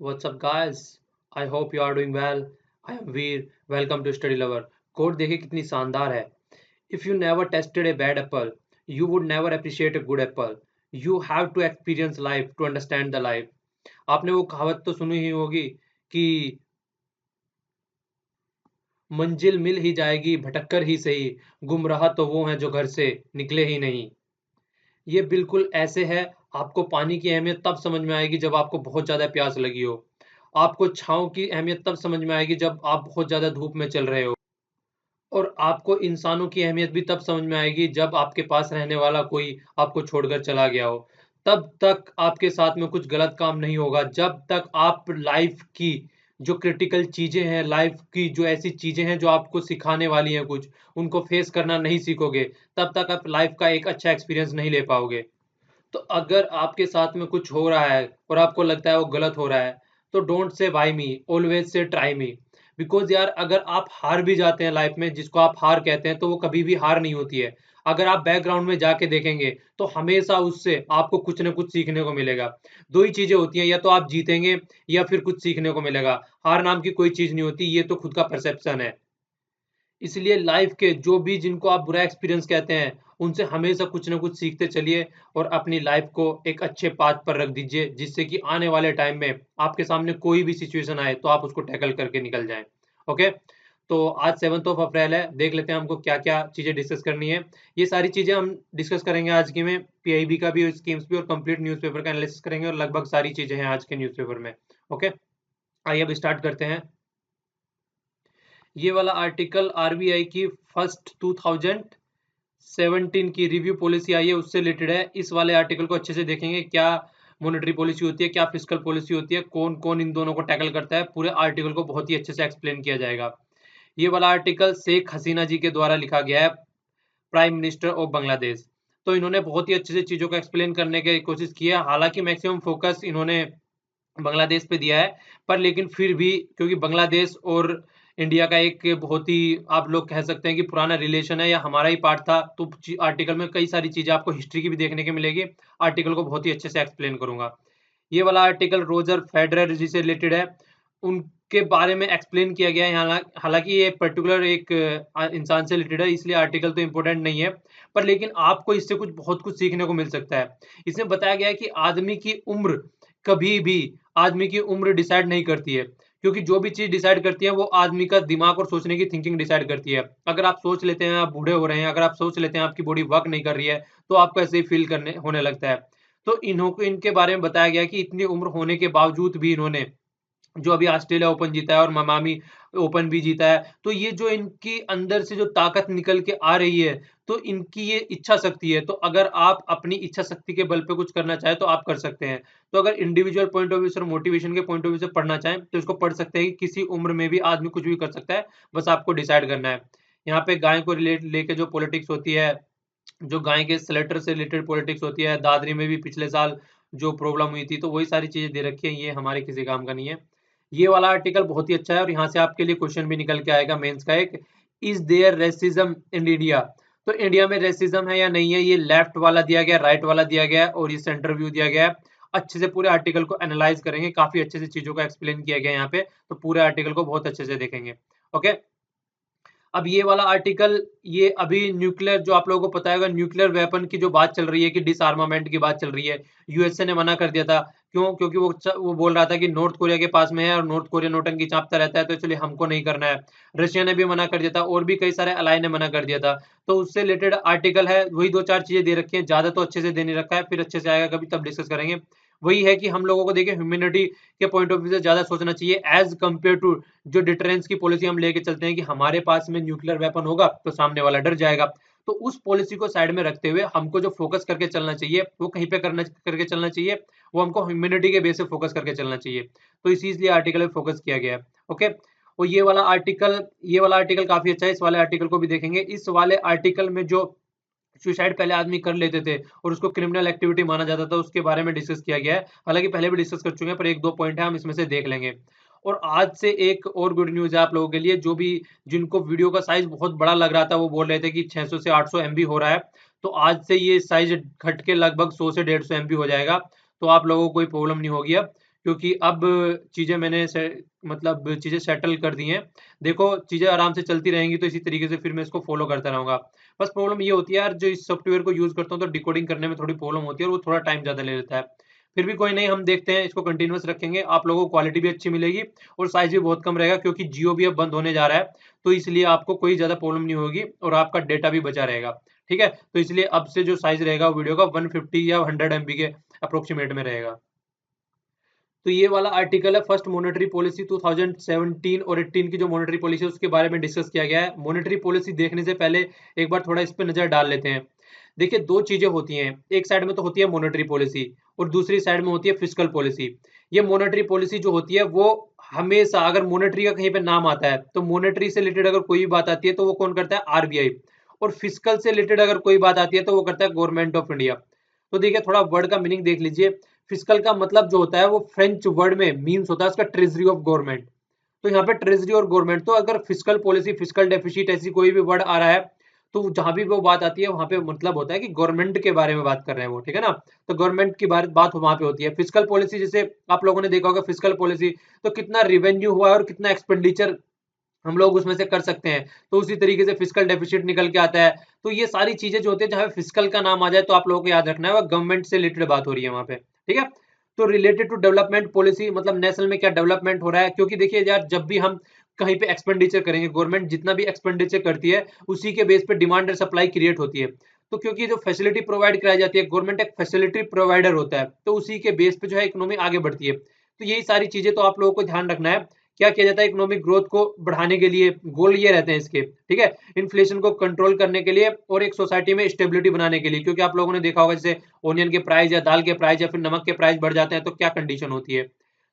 What's up, guys? I hope you are doing well. I am Veer. Welcome to Study Lover. Quote देखिए कितनी शानदार है. If you never tested a bad apple, you would never appreciate a good apple. You have to experience life to understand the life. आपने वो कहावत तो सुनी ही होगी कि मंजिल मिल ही जाएगी भटक कर ही सही, गुमराह तो वो हैं जो घर से निकले ही नहीं. ये बिल्कुल ऐसे है. आपको पानी की अहमियत तब समझ में आएगी जब आपको बहुत ज़्यादा प्यास लगी हो. आपको छाँव की अहमियत तब समझ में आएगी जब आप बहुत ज़्यादा धूप में चल रहे हो. और आपको इंसानों की अहमियत भी तब समझ में आएगी जब आपके पास रहने वाला कोई आपको छोड़कर चला गया हो. तब तक आपके साथ में कुछ गलत काम नहीं होगा जब तक आप लाइफ की जो क्रिटिकल चीज़ें हैं, लाइफ की जो ऐसी चीज़ें हैं जो आपको सिखाने वाली हैं कुछ, उनको फेस करना नहीं सीखोगे, तब तक आप लाइफ का एक अच्छा एक्सपीरियंस नहीं ले पाओगे. तो अगर आपके साथ में कुछ हो रहा है और आपको लगता है वो गलत हो रहा है, तो don't say why me, always say try me. Because यार अगर आप हार भी जाते हैं लाइफ में, जिसको आप हार कहते हैं, तो वो कभी भी हार नहीं होती है. अगर आप बैकग्राउंड में जाके देखेंगे तो हमेशा उससे आपको कुछ ना कुछ सीखने को मिलेगा. दो ही चीजें होती हैं, या तो आप जीतेंगे या फिर कुछ सीखने को मिलेगा. हार नाम की कोई चीज नहीं होती, ये तो खुद का परसेप्शन है. इसलिए लाइफ के जो भी जिनको आप बुरा एक्सपीरियंस कहते हैं, उनसे हमेशा कुछ ना कुछ सीखते चलिए और अपनी लाइफ को एक अच्छे पाथ पर रख दीजिए, जिससे कि आने वाले टाइम में आपके सामने कोई भी सिचुएशन आए तो आप उसको टैकल करके निकल जाएं. ओके. तो आज 7 अप्रैल है. देख लेते हैं हमको क्या क्या चीजें डिस्कस करनी है. ये सारी चीजें हम डिस्कस करेंगे आज की में. पीआईबी का भी, स्कीम्स भी और कंप्लीट न्यूज़पेपर का एनालिसिस करेंगे और लगभग सारी चीजें हैं आज के न्यूज़पेपर में. ओके. आइए अब स्टार्ट करते हैं. ये वाला आर्टिकल आरबीआई की फर्स्ट 2017 की रिव्यू पॉलिसी आई है, उससे रिलेटेड है. इस वाले आर्टिकल को अच्छे से देखेंगे. क्या मॉनेटरी पॉलिसी होती है, क्या फिस्कल पॉलिसी होती है, कौन कौन इन दोनों को टैकल करता है, पूरे आर्टिकल को बहुत ही अच्छे से एक्सप्लेन किया जाएगा. ये वाला आर्टिकल शेख हसीना जी के द्वारा लिखा गया है, प्राइम मिनिस्टर ऑफ बांग्लादेश. तो इन्होंने बहुत ही अच्छे से चीज़ों को एक्सप्लेन करने की कोशिश की है. हालांकि मैक्सिमम फोकस इन्होंने बांग्लादेश पे दिया है, पर लेकिन फिर भी क्योंकि बांग्लादेश और इंडिया का एक बहुत ही आप लोग कह सकते हैं कि पुराना रिलेशन है या हमारा ही पार्ट था, तो आर्टिकल में कई सारी चीज़ें आपको हिस्ट्री की भी देखने को मिलेगी. आर्टिकल को बहुत ही अच्छे से एक्सप्लेन करूंगा. ये वाला आर्टिकल रोजर फेडरर जी से रिलेटेड है, उनके बारे में एक्सप्लेन किया गया है. हालांकि ये पर्टिकुलर एक इंसान से रिलेटेड है, इसलिए आर्टिकल तो इम्पोर्टेंट नहीं है, पर लेकिन आपको इससे बहुत कुछ सीखने को मिल सकता है. इसमें बताया गया है कि आदमी की उम्र कभी भी आदमी की उम्र डिसाइड नहीं करती है, क्योंकि जो भी चीज डिसाइड करती है वो आदमी का दिमाग और सोचने की थिंकिंग डिसाइड करती है. अगर आप सोच लेते हैं आप बूढ़े हो रहे हैं, अगर आप सोच लेते हैं आपकी बॉडी वर्क नहीं कर रही है, तो आपको ऐसे ही फील करने होने लगता है. तो इनके बारे में बताया गया कि इतनी उम्र होने के बावजूद भी इन्होंने जो अभी ऑस्ट्रेलिया ओपन जीता है और मामामी ओपन भी जीता है, तो ये जो इनकी अंदर से जो ताकत निकल के आ रही है, तो इनकी ये इच्छा शक्ति है. तो अगर आप अपनी इच्छा शक्ति के बल पे कुछ करना चाहें तो आप कर सकते हैं. तो अगर इंडिविजुअल पॉइंट ऑफ व्यू से और मोटिवेशन के पॉइंट ऑफ व्यू से पढ़ना चाहें तो इसको पढ़ सकते हैं कि किसी उम्र में भी आदमी कुछ भी कर सकता है, बस आपको डिसाइड करना है. यहाँ पे गाय को रिलेट लेके जो पॉलिटिक्स होती है, जो गाय के स्लेटर से रिलेटेड पॉलिटिक्स होती है, दादरी में भी पिछले साल जो प्रॉब्लम हुई थी, तो वही सारी चीजें दे रखी है. ये हमारे किसी काम का नहीं है. ये वाला आर्टिकल बहुत ही अच्छा है और यहाँ से आपके लिए क्वेश्चन भी निकल के आएगा मेंस का एक. Is there racism in India? तो इंडिया में रेसिज्म है या नहीं है, ये लेफ्ट वाला दिया गया, राइट वाला दिया गया और ये सेंटर व्यू दिया गया है. अच्छे से पूरे आर्टिकल को एनालाइज करेंगे, काफी अच्छे से चीजों को एक्सप्लेन किया गया है यहाँ पे, तो पूरे आर्टिकल को बहुत अच्छे से देखेंगे. ओके. अब ये वाला आर्टिकल, ये अभी न्यूक्लियर, जो आप लोगों को पता होगा, न्यूक्लियर वेपन की जो बात चल रही है कि डिसआर्मामेंट की बात चल रही है, यूएसए ने मना कर दिया था. क्यों? क्योंकि वो बोल रहा था कि नॉर्थ कोरिया के पास में है और नॉर्थ कोरिया नौटंकी चापता रहता है, तो इसलिए हमको नहीं करना है. रशिया ने भी मना कर दिया था और भी कई सारे अलाई ने मना कर दिया था. तो उससे रिलेटेड आर्टिकल है, वही दो चार चीजें दे रखी है, ज्यादा तो अच्छे से दे नहीं रखा है, फिर अच्छे से आएगा कभी तब डिस्कस करेंगे. वही है कि हम लोगों को देखिए ह्यूमैनिटी के पॉइंट ऑफ व्यू से ज्यादा सोचना चाहिए एज कंपेयर टू जो डिटरेंस की पॉलिसी हम लेके चलते हैं कि हमारे पास में न्यूक्लियर वेपन होगा तो सामने वाला डर जाएगा. तो उस पॉलिसी को साइड में रखते हुए हमको जो फोकस करके चलना चाहिए वो कहीं पे करके चलना चाहिए, वो हमको ह्यूमैनिटी के बेस पे फोकस करके चलना चाहिए. तो इसीलिए आर्टिकल में फोकस किया गया है. ओके. और ये वाला आर्टिकल काफी अच्छा है, इस वाले आर्टिकल को भी देखेंगे. इस वाले आर्टिकल में जो सुसाइड पहले आदमी कर लेते थे और उसको क्रिमिनल एक्टिविटी माना जाता था, उसके बारे में डिस्कस किया गया है. हालांकि पहले भी डिस्कस कर चुके हैं, पर एक दो पॉइंट है हम इसमें से देख लेंगे. और आज से एक और गुड न्यूज है आप लोगों के लिए, जो भी जिनको वीडियो का साइज बहुत बड़ा लग रहा था, वो बोल रहे थे कि 600 से 800 MB हो रहा है, तो आज से ये साइज घट के लगभग 100 से 150 MB हो जाएगा. तो आप लोगों को कोई प्रॉब्लम नहीं होगी अब, क्योंकि अब चीजें मैंने मतलब चीजें सेटल कर दी हैं। देखो चीजें आराम से चलती रहेंगी तो इसी तरीके से फिर मैं इसको फॉलो करता रहूंगा। बस प्रॉब्लम ये होती है यार, जो इस सॉफ्टवेयर को यूज करता हूँ तो डिकोडिंग करने में थोड़ी प्रॉब्लम होती है और वो थोड़ा टाइम ज्यादा ले लेता है। फिर भी कोई नहीं, हम देखते हैं, इसको कंटिन्यूअस रखेंगे, आप लोगों को क्वालिटी भी अच्छी मिलेगी और साइज भी बहुत कम रहेगा, क्योंकि जियो भी अब बंद होने जा रहा है। तो इसलिए आपको कोई ज्यादा प्रॉब्लम नहीं होगी और आपका डेटा भी बचा रहेगा। ठीक है, तो इसलिए अब से जो साइज रहेगा वीडियो का 150 या 100 MB के अप्रोक्सीमेट में रहेगा। तो ये वाला आर्टिकल है फर्स्ट मॉनेटरी पॉलिसी 2017 और 18 की जो मॉनेटरी पॉलिसी है उसके बारे में डिस्कस किया गया है। मॉनेटरी पॉलिसी देखने से पहले एक बार थोड़ा इस पे नजर डाल लेते हैं। देखिए दो चीजें होती हैं, एक साइड में तो होती है मॉनेटरी पॉलिसी और दूसरी साइड में होती है फिस्कल पॉलिसी। ये मॉनेटरी पॉलिसी जो होती है वो हमेशा, अगर मॉनेटरी का कहीं पे नाम आता है तो मॉनेटरी से रिलेटेड अगर कोई बात आती है तो वो कौन करता है, आरबीआई। और फिस्कल से रिलेटेड अगर कोई बात आती है तो वो करता है गवर्नमेंट ऑफ इंडिया। तो देखिए थोड़ा वर्ड का मीनिंग देख लीजिए। फिस्कल का मतलब जो होता है वो फ्रेंच वर्ड में मीन्स होता है उसका ट्रेजरी ऑफ गवर्नमेंट। तो यहाँ पे ट्रेजरी और गवर्नमेंट, तो अगर फिस्कल पॉलिसी, फिस्कल डेफिसिट, ऐसी कोई भी वर्ड आ रहा है तो जहां भी वो बात आती है वहां पे मतलब होता है कि गवर्नमेंट के बारे में बात कर रहे हैं वो, ठीक है ना। तो गवर्नमेंट की बात वहां पे होती है। फिस्कल पॉलिसी जैसे आप लोगों ने देखा होगा, फिस्कल पॉलिसी तो कितना रिवेन्यू हुआ है और कितना एक्सपेंडिचर हम लोग उसमें से कर सकते हैं, तो उसी तरीके से फिस्कल डेफिसिट निकल के आता है। तो ये सारी चीजें जो होती है, जहां फिस्कल का नाम आ जाए तो आप लोगों को याद रखना है वो गवर्नमेंट से रिलेटेड बात हो रही है वहां पे, ठीक है। तो रिलेटेड टू डेवलपमेंट पॉलिसी मतलब नेशनल में क्या डेवलपमेंट हो रहा है, क्योंकि देखिए यार जब भी हम कहीं पे एक्सपेंडिचर करेंगे, गवर्नमेंट जितना भी एक्सपेंडिचर करती है उसी के बेस पे डिमांड और सप्लाई क्रिएट होती है। तो क्योंकि जो फैसिलिटी प्रोवाइड कराई जाती है, गवर्नमेंट एक फैसिलिटी प्रोवाइडर होता है, तो उसी के बेस पे जो है इकोनॉमी आगे बढ़ती है। तो यही सारी चीजें तो आप लोगों को ध्यान रखना है। क्या किया जाता है इकोनॉमिक ग्रोथ को बढ़ाने के लिए, गोल ये रहते हैं इसके, ठीक है। इन्फ्लेशन को कंट्रोल करने के लिए और एक सोसाइटी में स्टेबिलिटी बनाने के लिए, क्योंकि आप लोगों ने देखा होगा जैसे ओनियन के प्राइस या दाल के प्राइस या फिर नमक के प्राइस बढ़ जाते हैं तो क्या कंडीशन होती है।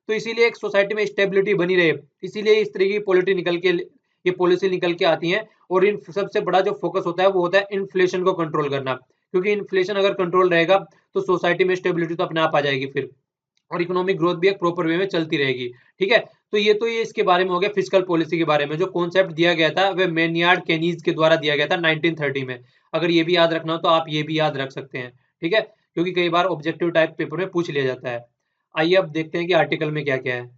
तो इसीलिए एक सोसाइटी में स्टेबिलिटी बनी रहे, इसीलिए इस तरह की पॉलिटी निकल के, ये पॉलिसी निकल के आती है। और इन सबसे बड़ा जो फोकस होता है वो होता है इन्फ्लेशन को कंट्रोल करना, क्योंकि इन्फ्लेशन अगर कंट्रोल रहेगा तो सोसाइटी में स्टेबिलिटी तो अपने आप आ जाएगी फिर, और इकोनॉमिक ग्रोथ भी एक प्रॉपर वे में चलती रहेगी, ठीक है। तो ये इसके बारे में हो गया, फिस्कल पॉलिसी के बारे में जो कॉन्सेप्ट दिया गया था वह मैनियार्ड केनीज के द्वारा दिया गया था 1930 में। अगर ये भी याद रखना हो तो आप ये भी याद रख सकते हैं, ठीक है, क्योंकि कई बार ऑब्जेक्टिव टाइप पेपर में पूछ लिया जाता है। आइए अब देखते हैं कि आर्टिकल में क्या क्या है।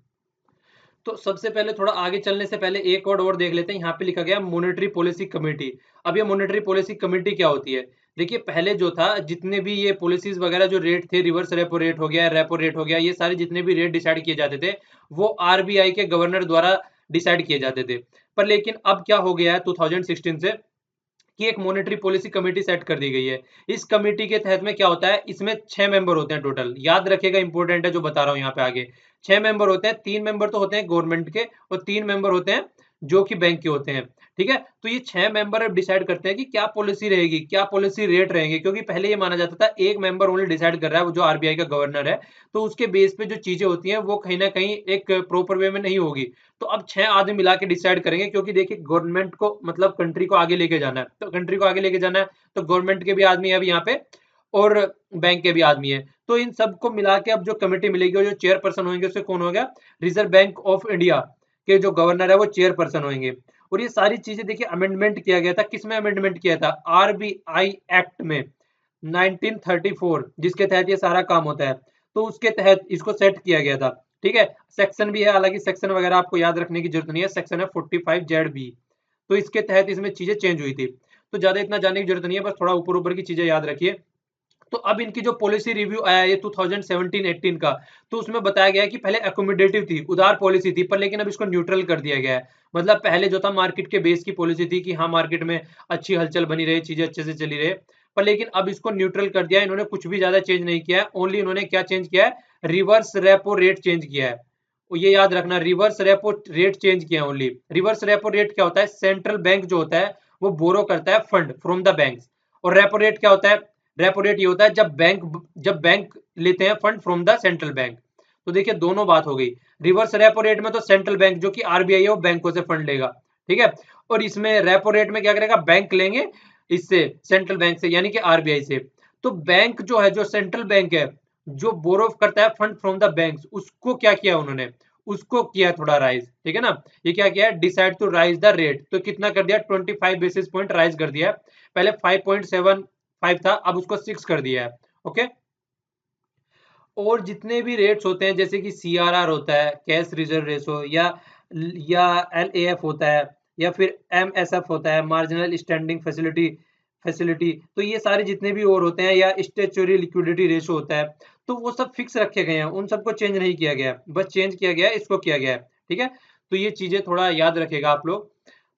तो सबसे पहले थोड़ा आगे चलने से पहले एक वर्ड और देख लेते हैं। यहाँ पे लिखा गया मॉनेटरी पॉलिसी कमेटी। अब ये मॉनेटरी पॉलिसी कमेटी क्या होती है। देखिए पहले जो था, जितने भी ये पॉलिसीज वगैरह जो रेट थे, रिवर्स रेपो रेट हो गया, रेपो रेट हो गया, ये सारे जितने भी रेट डिसाइड किए जाते थे वो आरबीआई के गवर्नर द्वारा डिसाइड किए जाते थे। पर लेकिन अब क्या हो गया है 2016 से, कि एक मॉनेटरी पॉलिसी कमेटी सेट कर दी गई है। इस कमेटी के तहत में क्या होता है, इसमें 6 मेंबर होते हैं टोटल, याद रखेगा, इंपॉर्टेंट है जो बता रहा हूँ यहाँ पे आगे। 6 मेंबर होते हैं, 3 मेंबर तो होते हैं गवर्नमेंट के और 3 मेंबर होते हैं जो कि बैंक के होते हैं, ठीक है। तो ये 6 मेंबर अब डिसाइड करते हैं कि क्या पॉलिसी रहेगी, क्या पॉलिसी रेट रहेंगे, क्योंकि पहले ये माना जाता था एक मेंबर ओनली डिसाइड कर रहा है, वो जो आरबीआई का गवर्नर है, तो उसके बेस पे जो चीजें होती हैं वो कहीं ना कहीं एक प्रॉपर वे में नहीं होगी। तो अब 6 आदमी मिला के डिसाइड करेंगे, क्योंकि देखिए गवर्नमेंट को मतलब कंट्री को आगे लेके जाना है, तो कंट्री को आगे लेके जाना है तो गवर्नमेंट के भी आदमी है अभी यहाँ पे और बैंक के भी आदमी है। तो इन सबको मिला के अब जो कमेटी मिलेगी और जो चेयरपर्सन होंगे उससे कौन होगा, रिजर्व बैंक ऑफ इंडिया के जो गवर्नर है वो चेयरपर्सन होंगे। और ये सारी चीजें देखिए अमेंडमेंट किया गया था, किसमें अमेंडमेंट किया था, आरबीआई एक्ट में 1934, जिसके तहत ये सारा काम होता है। तो उसके तहत इसको सेट किया गया था, ठीक है। सेक्शन भी है, हालांकि सेक्शन वगैरह आपको याद रखने की जरूरत नहीं है, सेक्शन है 45 ZB। तो इसके तहत इसमें चीजें चेंज हुई थी, तो ज्यादा इतना जानने की जरूरत नहीं है, बस थोड़ा ऊपर ऊपर की चीजें याद रखिए। तो अब इनकी जो पॉलिसी रिव्यू आया है 2017-18 का, तो उसमें बताया गया है कि पहले एकोमोडेटिव थी, उदार पॉलिसी थी, पर लेकिन अब इसको न्यूट्रल कर दिया गया है। मतलब पहले जो था मार्केट के बेस की पॉलिसी थी कि हाँ मार्केट में अच्छी हलचल बनी रहे, चीजें अच्छे से चली रहे, पर लेकिन अब इसको न्यूट्रल कर दिया है इन्होंने, कुछ भी ज्यादा चेंज नहीं किया है। ओनली इन्होंने क्या चेंज किया है, रिवर्स रेपो रेट चेंज किया है। तो ये याद रखना, रिवर्स रेपो रेट चेंज किया है ओनली। रिवर्स रेपो रेट क्या होता है, सेंट्रल बैंक जो होता है वो बोरो करता है फंड फ्रॉम द बैंक। और रेपो रेट क्या होता है, रेपो रेट ये होता है जब बैंक लेते हैं fund from the central bank. तो देखिए दोनों बात हो गई। रिवर्स रेपो रेट में तो सेंट्रल बैंक जो कि आरबीआई है वो बैंकों से फंड लेगा, ठीक है। और इसमें रेपो रेट में क्या करेगा, बैंक लेंगे इससे, सेंट्रल बैंक से यानी कि आरबीआई से। तो बैंक जो है, जो सेंट्रल बैंक है, जो बोरो करता है फंड फ्रॉम द बैंक्स, उसको क्या किया उन्होंने, उसको किया थोड़ा राइज, ठीक है ना। ये क्या किया है, decide to raise the rate. तो कितना कर दिया, 25 बेसिस पॉइंट राइज कर दिया है। पहले 5.75 था, अब उसको 6 कर दिया है, ओके। और जितने भी रेट्स होते हैं जैसे कि सीआरआर होता है, कैश रिजर्व रेशो, या एलएएफ होता है, या फिर एमएसएफ होता है, मार्जिनल स्टैंडिंग फैसिलिटी फैसिलिटी, तो ये सारे जितने भी और होते हैं, या स्टैट्यूटरी लिक्विडिटी रेशो होता है, तो वो सब फिक्स रखे गए हैं, उन सबको चेंज नहीं किया गया है, बस चेंज किया गया है, इसको किया गया है। ठीक है, तो ये चीजें थोड़ा याद रखेगा आप लोग।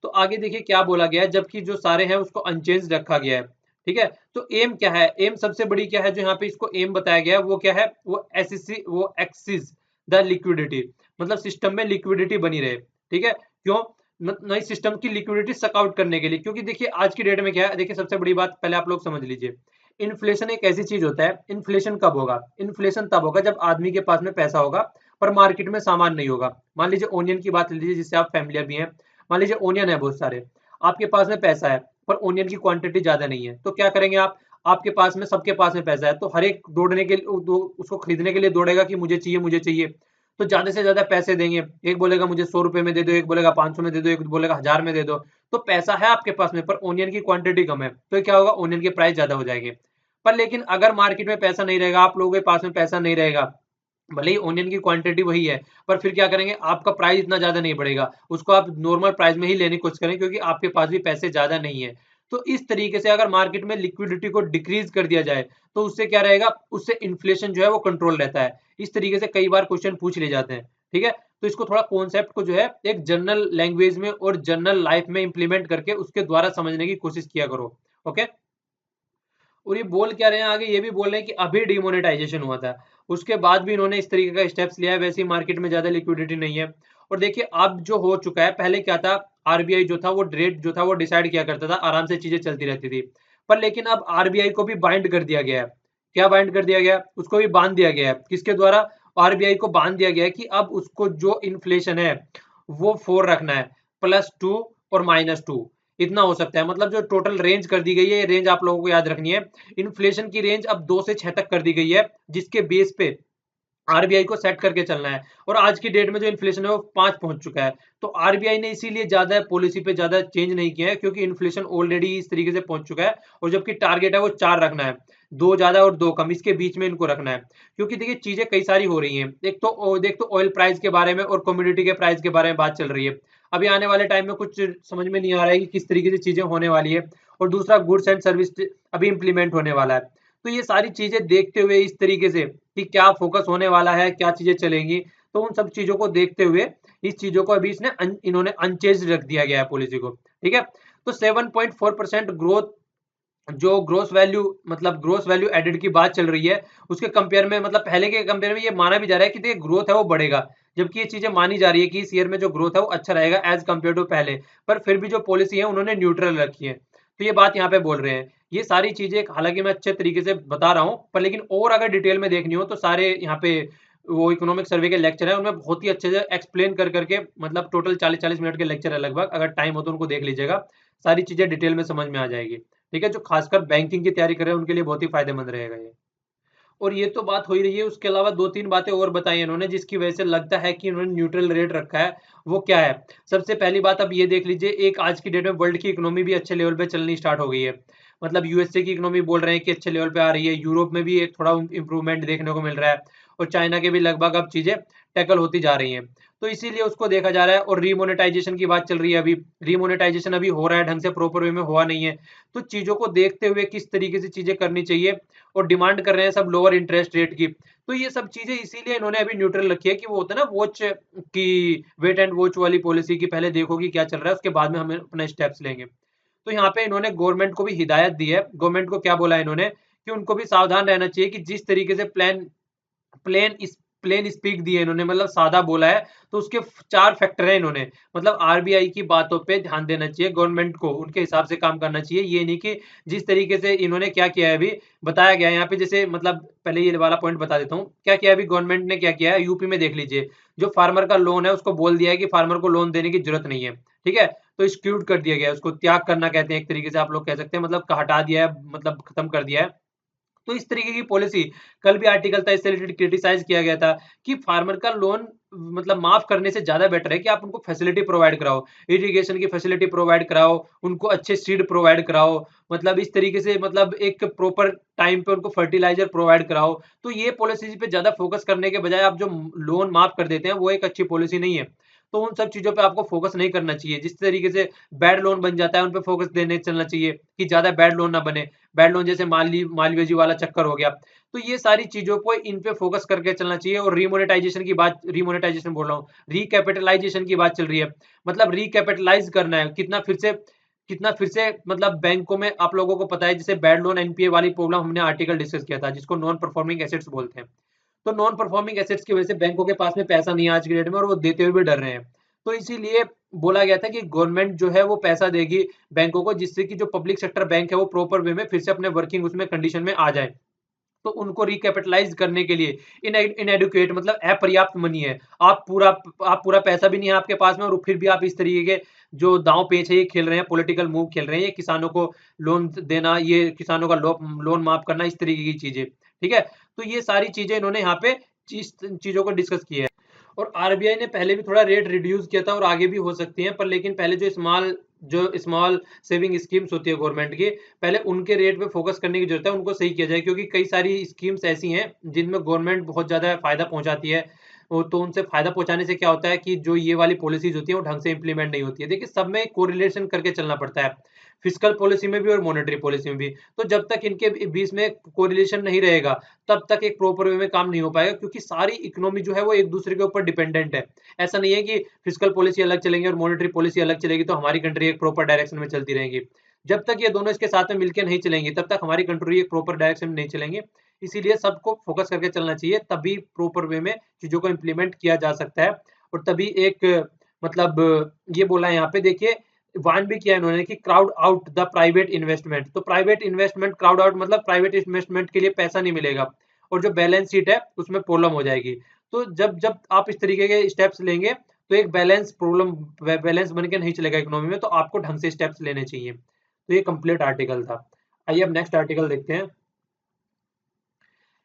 तो आगे देखिए क्या बोला गया है, जबकि जो सारे हैं उसको अनचेंज रखा गया है। ठीक है, तो एम क्या है, एम सबसे बड़ी क्या है जो यहाँ पे इसको एम बताया गया है, वो क्या है, वो एससी वो एक्सिस द लिक्विडिटी, मतलब सिस्टम में लिक्विडिटी बनी रहे। ठीक है, क्यों, नई सिस्टम की लिक्विडिटी सकआउट करने के लिए, क्योंकि देखिए आज की डेट में क्या है, देखिए सबसे बड़ी बात पहले आप लोग समझ लीजिए, इन्फ्लेशन एक ऐसी चीज होता है, इन्फ्लेशन कब होगा, इन्फ्लेशन तब होगा जब आदमी के पास में पैसा होगा पर मार्केट में सामान नहीं होगा। मान लीजिए ओनियन की बात ले लीजिए, जिससे आप फैमिलियर भी हैं। मान लीजिए ओनियन है बहुत सारे, आपके पास में पैसा है पर ओनियन की क्वांटिटी ज्यादा नहीं है, तो क्या करेंगे आप, आपके पास में, सबके पास में पैसा है, तो हर एक दौड़ने के उसको खरीदने के लिए दौड़ेगा कि मुझे चाहिए मुझे चाहिए, तो ज्यादा से ज्यादा पैसे देंगे, एक बोलेगा मुझे 100 रुपए में दे दो, एक बोलेगा 500 में दे दो, एक बोलेगा 1000 में दे दो। तो पैसा है आपके पास में पर ओनियन की क्वांटिटी कम है, तो क्या होगा, ओनियन के प्राइस ज्यादा हो जाएंगे। पर लेकिन अगर मार्केट में पैसा नहीं रहेगा, आप लोगों के पास में पैसा नहीं रहेगा, भले ही ओनियन की क्वांटिटी वही है, पर फिर क्या करेंगे, आपका प्राइस इतना ज्यादा नहीं बढ़ेगा, उसको आप नॉर्मल प्राइस में ही लेने की कोशिश करें, क्योंकि आपके पास भी पैसे ज्यादा नहीं है। तो इस तरीके से अगर मार्केट में लिक्विडिटी को डिक्रीज कर दिया जाए, तो उससे क्या रहेगा, उससे इन्फ्लेशन जो है वो कंट्रोल रहता है। इस तरीके से कई बार क्वेश्चन पूछ ले जाते हैं। ठीक है, तो इसको थोड़ा कॉन्सेप्ट को जो है एक जनरल लैंग्वेज में और जनरल लाइफ में इंप्लीमेंट करके उसके द्वारा समझने की कोशिश किया करो। ओके, और ये बोल क्या रहे हैं आगे, ये भी बोल रहे हैं कि अभी डिमोनेटाइजेशन हुआ था, उसके बाद भी इन्होंने इस तरीके का स्टेप्स लिया है, वैसे ही मार्केट में ज्यादा लिक्विडिटी नहीं है। और देखिए अब जो हो चुका है, पहले क्या था, आरबीआई जो था वो रेट जो था वो डिसाइड किया करता था, आराम से चीजें चलती रहती थी। पर लेकिन अब आरबीआई को भी बाइंड कर दिया गया है। क्या बाइंड कर दिया गया है, उसको भी बांध दिया गया है, किसके द्वारा, आरबीआई को बांध दिया गया है कि अब उसको जो इन्फ्लेशन है वो 4 रखना है, +2 और -2, इतना हो सकता है। मतलब जो टोटल रेंज कर दी गई है, ये रेंज आप लोगों को याद रखनी है। इन्फ्लेशन की रेंज अब 2 से 6 तक कर दी गई है, जिसके बेस पे आरबीआई को सेट करके चलना है। और आज की डेट में जो इन्फ्लेशन है वो 5 पहुंच चुका है। तो आरबीआई ने इसीलिए ज्यादा पॉलिसी पे ज्यादा चेंज नहीं किया है, क्योंकि इन्फ्लेशन ऑलरेडी इस तरीके से पहुंच चुका है। और जबकि टारगेट है वो 4 रखना है, 2 ज्यादा और 2 कम, इसके बीच में इनको रखना है। क्योंकि देखिए चीजें कई सारी हो रही हैं, एक तो ऑयल प्राइस के बारे में और कम्युनिटी के प्राइस के बारे में बात चल रही है। अभी आने वाले टाइम में कुछ समझ में नहीं आ रहा है कि किस तरीके से चीजें होने वाली है। और दूसरा गुड्स एंड सर्विस अभी इम्प्लीमेंट होने वाला है। तो ये सारी चीजें देखते हुए इस तरीके से कि क्या फोकस होने वाला है, क्या चीजें चलेंगी, तो उन सब चीजों को देखते हुए इस चीजों को अभी इन्होंने अनचेंज रख दिया गया है पॉलिसी को। ठीक है, तो 7.4% ग्रोथ, जो ग्रोस वैल्यू एडेड की बात चल रही है, उसके कंपेयर में, मतलब पहले के कंपेयर में ये माना भी जा रहा है कि देखिए ग्रोथ है वो बढ़ेगा। जबकि ये चीजें मानी जा रही है कि इस ईयर में जो ग्रोथ है वो अच्छा रहेगा एज कम्पेयर टू पहले। पर फिर भी जो पॉलिसी है उन्होंने न्यूट्रल रखी है, तो ये बात यहाँ पे बोल रहे हैं। ये सारी चीजें हालांकि मैं अच्छे तरीके से बता रहा हूँ, पर लेकिन और अगर डिटेल में देखनी हो तो सारे यहाँ पे वो इकोनॉमिक सर्वे के लेक्चर है, उनमें बहुत ही अच्छे से एक्सप्लेन कर करके, मतलब टोटल 40-40 मिनट के लेक्चर है लगभग, अगर टाइम हो तो उनको देख लीजिएगा, सारी चीजें डिटेल में समझ में आ जाएगी। ठीक है, जो खासकर बैंकिंग की तैयारी कर रहे हैं उनके लिए बहुत ही फायदेमंद रहेगा ये। और ये तो बात हो ही रही है, उसके अलावा 2-3 बातें और बताई इन्होंने, जिसकी वजह से लगता है कि इन्होंने न्यूट्रल रेट रखा है। वो क्या है, सबसे पहली बात अब ये देख लीजिए, एक आज की डेट में वर्ल्ड की इकोनॉमी भी अच्छे लेवल पे चलनी स्टार्ट हो गई है। मतलब यूएसए की इकोनॉमी बोल रहे हैं कि अच्छे लेवल पे आ रही है, यूरोप में भी एक थोड़ा इंप्रूवमेंट देखने को मिल रहा है, और चाइना के भी लगभग अब चीजें टैकल होती जा रही हैं। तो इसीलिए उसको देखा जा रहा है। और रीमोनेटाइजेशन की बात चल रही है, अभी रीमोनेटाइजेशन अभी हो रहा है, ढंग से प्रॉपर वे में हुआ नहीं है। तो चीजों को देखते हुए किस तरीके से चीजें करनी चाहिए, और डिमांड कर रहे हैं सब लोअर इंटरेस्ट रेट की। तो ये सब चीजें इसीलिए इन्होंने अभी न्यूट्रल रखी है, कि वो होता है ना वॉच की, वेट एंड वॉच वाली पॉलिसी की, पहले देखो कि क्या चल रहा है, उसके बाद में हम अपने स्टेप्स लेंगे। तो यहाँ पे इन्होंने गवर्नमेंट को भी हिदायत दी है। गवर्नमेंट को क्या बोला है इन्होंने, कि उनको भी सावधान रहना चाहिए कि जिस तरीके से प्लेन इस प्लेन स्पीक दी है इन्होंने, मतलब सादा बोला है, तो उसके 4 फैक्टर है इन्होंने। मतलब आरबीआई की बातों पे ध्यान देना चाहिए, गवर्नमेंट को उनके हिसाब से काम करना चाहिए। ये नहीं कि जिस तरीके से इन्होंने क्या किया है, अभी बताया गया है यहाँ पे, जैसे मतलब पहले ये वाला पॉइंट बता देता हूँ क्या किया है। अभी गवर्नमेंट ने क्या किया है, यूपी में देख लीजिए, जो फार्मर का लोन है उसको बोल दिया है कि फार्मर को लोन देने की जरूरत नहीं है। ठीक है, तो एक्सक्लूड कर दिया गया है, उसको त्याग करना कहते हैं एक तरीके से, आप लोग कह सकते हैं, मतलब हटा दिया है, मतलब खत्म कर दिया है। तो इस तरीके की पॉलिसी, कल भी आर्टिकल था इससे रिलेटेड, क्रिटिसाइज किया गया था कि फार्मर का लोन मतलब माफ करने से ज्यादा बेटर है कि आप उनको फैसिलिटी प्रोवाइड कराओ, इरिगेशन की फैसिलिटी प्रोवाइड कराओ, उनको अच्छे सीड प्रोवाइड कराओ, मतलब इस तरीके से मतलब एक प्रॉपर टाइम पे उनको फर्टिलाइजर प्रोवाइड कराओ। तो ये पॉलिसीज पे ज्यादा फोकस करने के बजाय आप जो लोन माफ कर देते हैं वो एक अच्छी पॉलिसी नहीं है। तो उन सब चीजों पे आपको फोकस नहीं करना चाहिए। जिस तरीके से बैड लोन बन जाता है उन पे फोकस देने चलना चाहिए कि ज्यादा बैड लोन ना बने। बैड लोन जैसे मालवीय जी वाला चक्कर हो गया। तो ये सारी चीजों को इन पे फोकस करके चलना चाहिए। और रीमोनेटाइजेशन बोल रहा हूँ, रिकैपिटलाइजेशन की बात चल रही है। मतलब रिकैपिटलाइज करना है, कितना फिर से मतलब बैंकों में आप लोगों को पता है जैसे बैड लोन एनपीए वाली प्रॉब्लम हमने आर्टिकल डिस्कस किया था जिसको नॉन परफॉर्मिंग एसेट्स बोलते हैं। तो नॉन परफॉर्मिंग एसेट्स की वजह से बैंकों के पास में पैसा नहीं है आज की डेट में, और वो देते हुए भी डर रहे हैं। तो इसीलिए बोला गया था कि गवर्नमेंट जो है वो पैसा देगी बैंकों को, जिससे कि जो पब्लिक सेक्टर बैंक है वो प्रॉपर वे में फिर से अपने वर्किंग उसमें कंडीशन में आ जाए। तो उनको रिकैपिटलाइज करने के लिए इनएडुकेट मतलब अपर्याप्त मनी है। आप पूरा पैसा भी नहीं है आपके पास में, और फिर भी आप इस तरीके के जो दांव पेच है ये खेल रहे हैं, पॉलिटिकल मूव खेल रहे हैं, ये किसानों को लोन देना, ये किसानों का लोन माफ करना, इस तरीके की चीजें। ठीक है, तो ये सारी चीजें इन्होंने यहाँ पे चीजों को डिस्कस किया है। और आरबीआई ने पहले भी थोड़ा रेट रिड्यूस किया था और आगे भी हो सकती हैं, पर लेकिन पहले जो स्मॉल सेविंग स्कीम्स होती है गवर्नमेंट की, पहले उनके रेट पे फोकस करने की जरूरत है, उनको सही किया जाए। क्योंकि कई सारी स्कीम्स ऐसी हैं जिनमें गवर्नमेंट बहुत ज्यादा फायदा पहुंचाती है। तो उनसे फायदा पहुंचाने से क्या होता है कि जो ये वाली पॉलिसीज होती है वो ढंग से इंप्लीमेंट नहीं होती है। देखिए, सब में कोरिलेशन करके चलना पड़ता है, फिजिकल पॉलिसी में भी और मॉनेटरी पॉलिसी में भी। तो जब तक इनके बीच में कोरिलेशन नहीं रहेगा तब तक एक प्रॉपर वे में काम नहीं हो पाएगा, क्योंकि सारी इकोनॉमी जो है वो एक दूसरे के ऊपर डिपेंडेंट है। ऐसा नहीं है कि फिजिकल पॉलिसी अलग चलेंगे और मॉनेटरी पॉलिसी अलग चलेगी तो हमारी कंट्री एक प्रॉपर डायरेक्शन में चलती रहेगी। जब तक ये दोनों इसके साथ में मिलकर नहीं चलेंगी तब तक हमारी कंट्री एक प्रॉपर डायरेक्शन में नहीं चलेंगे। इसीलिए सबको फोकस करके चलना चाहिए, तभी प्रॉपर वे में चीजों को इम्प्लीमेंट किया जा सकता है। और तभी एक मतलब ये बोला है यहाँ पे, देखिए वार्न भी किया इन्होंने कि crowd out the private investment. तो प्राइवेट इन्वेस्टमेंट क्राउड आउट मतलब प्राइवेट इन्वेस्टमेंट के लिए पैसा नहीं मिलेगा और जो बैलेंस शीट है उसमें प्रॉब्लम हो जाएगी। तो जब जब आप इस तरीके के स्टेप्स लेंगे तो एक बैलेंस बन के नहीं चलेगा इकोनॉमी में, तो आपको ढंग से स्टेप्स लेने चाहिए। तो ये कंप्लीट आर्टिकल था। आइए अब नेक्स्ट आर्टिकल देखते हैं।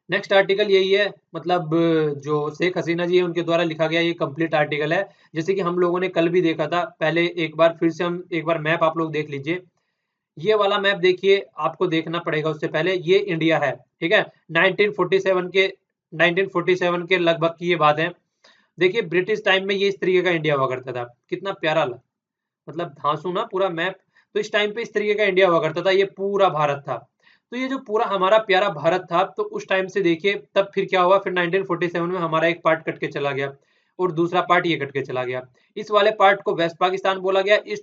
नेक्स्ट आर्टिकल यही है, मतलब जो शेख हसीना जी है उनके द्वारा लिखा गया ये कंप्लीट आर्टिकल है। जैसे कि हम लोगों ने कल भी देखा था, पहले एक बार फिर से हम एक बार मैप आप लोग देख लीजिए। ये वाला मैप देखिए, आपको देखना पड़ेगा उससे पहले, ये इंडिया है। ठीक है, 1947 के लगभग की ये बात है। देखिए ब्रिटिश टाइम में ये इस तरीके का इंडिया हुआ करता था, कितना प्यारा मतलब धांसू ना पूरा मैप। तो इस टाइम पे इस तरीके का इंडिया हुआ करता था, ये पूरा भारत था। तो ये जो पूरा हमारा प्यारा भारत था, तो उस टाइम से देखिए तब फिर क्या हुआ, फिर 1947 में हमारा एक पार्ट कट के चला गया और दूसरा पार्ट ये कट के चला गया। इस वाले पार्ट को वेस्ट पाकिस्तान बोला गया, इस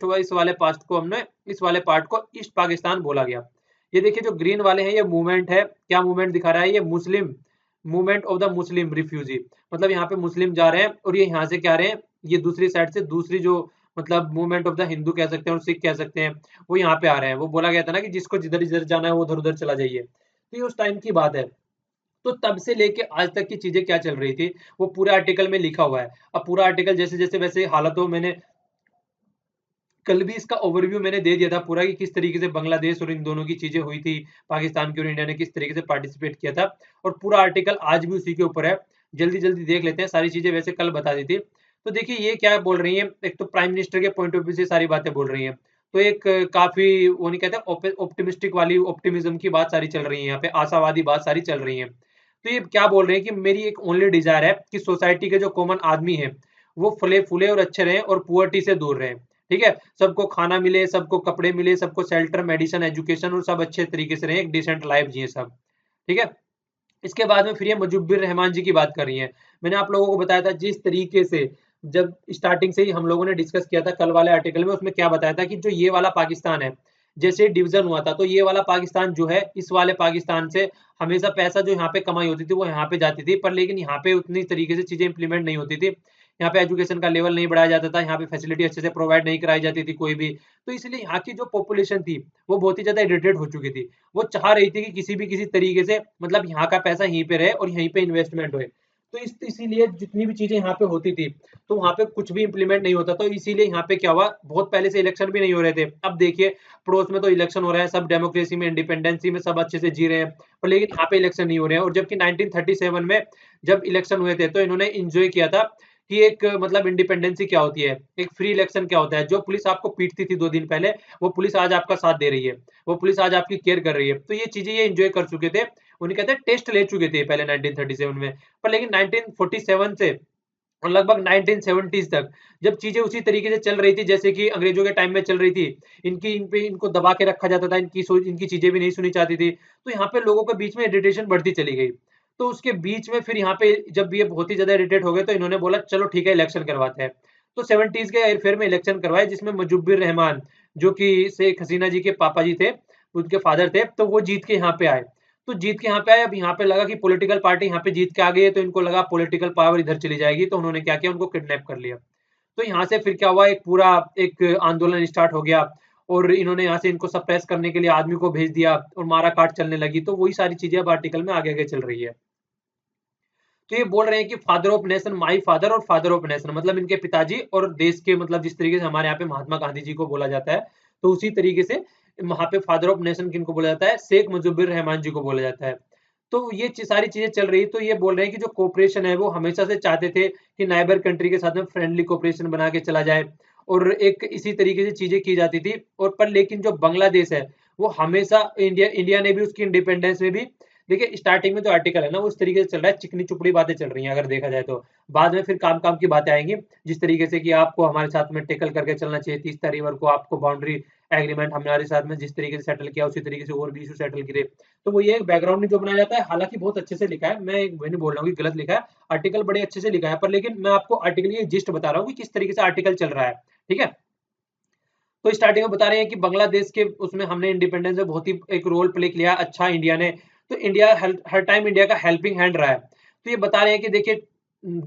वाले पार्ट को ईस्ट पाकिस्तान बोला गया। ये देखिए जो ग्रीन वाले हैं ये मूवमेंट है, क्या मूवमेंट दिखा रहा है, ये Muslim movement of the Muslim refugee. मतलब यहाँ पे मुस्लिम जा रहे हैं और ये यहाँ से क्या रहे हैं, ये दूसरी साइड से दूसरी जो मतलब मूवमेंट ऑफ द हिंदू कह सकते हैं और सिख कह सकते हैं, वो यहाँ पे आ रहे हैं। वो बोला गया था ना कि जिसको जिधर जिधर जाना है वो उधर उधर चला जाइए। तो ये उस टाइम की बात है। तो तब से लेके आज तक की चीजें क्या चल रही थी वो पूरा आर्टिकल में लिखा हुआ है। अब पूरा आर्टिकल जैसे जैसे वैसे हालातों मैंने कल भी इसका ओवरव्यू मैंने दे दिया था पूरा, कि किस तरीके से बांग्लादेश और इन दोनों की चीजें हुई थी, पाकिस्तान की और इंडिया ने किस तरीके से पार्टिसिपेट किया था। और पूरा आर्टिकल आज भी उसी के ऊपर है। जल्दी जल्दी देख लेते हैं, सारी चीजें वैसे कल बता दी थी। तो देखिए ये क्या बोल रही है, एक तो प्राइम मिनिस्टर के पॉइंट ऑफ व्यू से सारी बातें बोल रही है। तो एक काफी वो नहीं कहते ऑप्टिमिस्टिक वाली ऑप्टिमिज्म की बात सारी चल रही है, यहाँ पे आशावादी बात सारी चल रही है। तो ये क्या बोल रहे हैं कि मेरी एक ओनली डिजायर है कि सोसाइटी के जो कॉमन आदमी है वो फले फूले और अच्छे रहें और पुअर्टी से दूर रहें। ठीक है, सबको खाना मिले, सबको कपड़े मिले, सबको शेल्टर, मेडिसिन, एजुकेशन और सब अच्छे तरीके से रहें, एक डिसेंट लाइफ जिए सब। ठीक है, इसके बाद में फिर ये मुजिब्बिर रहमान जी की बात कर रही है। मैंने आप लोगों को बताया था जिस तरीके से जब स्टार्टिंग से ही हम लोगों ने डिस्कस किया था कल वाले आर्टिकल में, उसमें क्या बताया था कि जो ये वाला पाकिस्तान है, जैसे डिवीजन हुआ था तो ये वाला पाकिस्तान जो है इस वाले पाकिस्तान से हमेशा पैसा जो यहाँ पे कमाई होती थी वो यहाँ पे जाती थी, पर लेकिन यहाँ पे उतनी तरीके से चीजें इंप्लीमेंट नहीं होती थी। यहाँ पे एजुकेशन का लेवल नहीं बढ़ाया जाता था, यहाँ पे फैसिलिटी अच्छे से प्रोवाइड नहीं कराई जाती थी कोई भी। तो इसलिए यहाँ की जो पॉपुलेशन थी वो बहुत ही ज्यादा इरिटेट हो चुकी थी। वो चाह रही थी कि किसी तरीके से मतलब यहाँ का पैसा यहीं पे रहे और यहीं पे इन्वेस्टमेंट होए। तो इसीलिए जितनी भी चीजें यहाँ पे होती थी तो वहां पे कुछ भी इंप्लीमेंट नहीं होता। तो इसीलिए यहाँ पे क्या हुआ, बहुत पहले से इलेक्शन भी नहीं हो रहे थे। अब देखिए पड़ोस में तो इलेक्शन हो रहा है, सब डेमोक्रेसी में, इंडिपेंडेंसी में सब अच्छे से जी रहे हैं, और लेकिन यहाँ पे इलेक्शन नहीं हो रहे हैं। और जबकि 1937 में जब इलेक्शन हुए थे तो इन्होंने इंजॉय किया था कि एक मतलब इंडिपेंडेंसी क्या होती है, एक फ्री इलेक्शन क्या होता है। जो पुलिस आपको पीटती थी 2 दिन पहले, वो पुलिस आज आपका साथ दे रही है, वो पुलिस आज आपकी केयर कर रही है। तो ये चीज़ें ये एन्जॉय कर चुके थे। उन्हें कहते हैं टेस्ट ले चुके थे पहले 1937 में। पर लेकिन 1947 से और लगभग 1970s तक जब चीजें उसी तरीके से चल रही थी जैसे कि अंग्रेजों के टाइम में चल रही थी, इनको दबा के रखा जाता था, इनकी चीजें भी नहीं सुनी जाती थी, तो यहाँ पे लोगों के बीच में इरिटेशन बढ़ती चली गई। तो उसके बीच में फिर यहाँ पे जब ये बहुत ही ज्यादा इरिटेट हो गए तो इन्होंने बोला चलो ठीक है इलेक्शन करवाते हैं। तो 70s के फिर में इलेक्शन करवाए जिसमें मुजब्बिर रहमान जो कि शेख हसीना जी के पापा जी थे, उनके फादर थे, तो वो जीत के यहाँ पे आए। तो जीत के यहाँ पे आए, अब यहाँ पे लगा कि पॉलिटिकल पार्टी यहाँ पे जीत के आ गई है, तो इनको लगा पॉलिटिकल पावर इधर चली जाएगी, तो उन्होंने क्या किया, उनको किडनैप कर लिया। तो यहाँ से फिर क्या हुआ, एक पूरा एक आंदोलन स्टार्ट हो गया और इन्होंने यहाँ से इनको सप्रेस करने के लिए आदमी को भेज दिया और मारा काट चलने लगी। तो वही सारी चीजें अब आर्टिकल में आगे आगे चल रही है। तो ये बोल रहे हैं कि father of nation, my father और फादर ऑफ नेशन, मतलब इनके पिताजी और देश के, मतलब जिस तरीके से हमारे यहाँ पे महात्मा गांधी जी को बोला जाता है, तो उसी तरीके से वहां पे फादर ऑफ नेशन किनको बोला जाता है, शेख मुजिबुर रहमान जी को बोला जाता है। तो ये सारी चीजें चल रही है। तो ये बोल रहे हैं कि जो कोऑपरेशन है वो हमेशा से चाहते थे कि नाइबर कंट्री के साथ में फ्रेंडली कोऑपरेशन बना के चला जाए और एक इसी तरीके से चीजें की जाती थी। और पर लेकिन जो बांग्लादेश है वो हमेशा इंडिया इंडिया ने भी उसकी इंडिपेंडेंस में भी, देखिए स्टार्टिंग में जो आर्टिकल है ना वो इस तरीके से चल रहा है, चिकनी चुपड़ी बातें चल रही हैं अगर देखा जाए तो। बाद में फिर काम काम की बातें आएंगी, जिस तरीके से कि आपको हमारे साथ में टेकल करके चलना चाहिए, 30 रिवर को आपको बाउंड्री एग्रीमेंट हमारे साथ में जिस तरीके से सेटल किया उसी तरीके से और भी इशू सेटल किए। तो वो ये एक बैकग्राउंड में जो बनाया जाता है, हालांकि बहुत अच्छे से लिखा है, मैं नहीं बोल रहा हूँ कि गलत लिखा है, आर्टिकल बड़े अच्छे से लिखा है, पर लेकिन मैं आपको आर्टिकल ये जिस्ट बता रहा हूँ कि किस तरीके से आर्टिकल चल रहा है। ठीक है। तो स्टार्टिंग में बता रहे हैं कि बांग्लादेश के उसमें हमने इंडिपेंडेंस में बहुत ही एक रोल प्ले किया अच्छा इंडिया ने। तो इंडिया हर टाइम इंडिया का हेल्पिंग हैंड रहा है। तो ये बता रहे हैं कि देखिए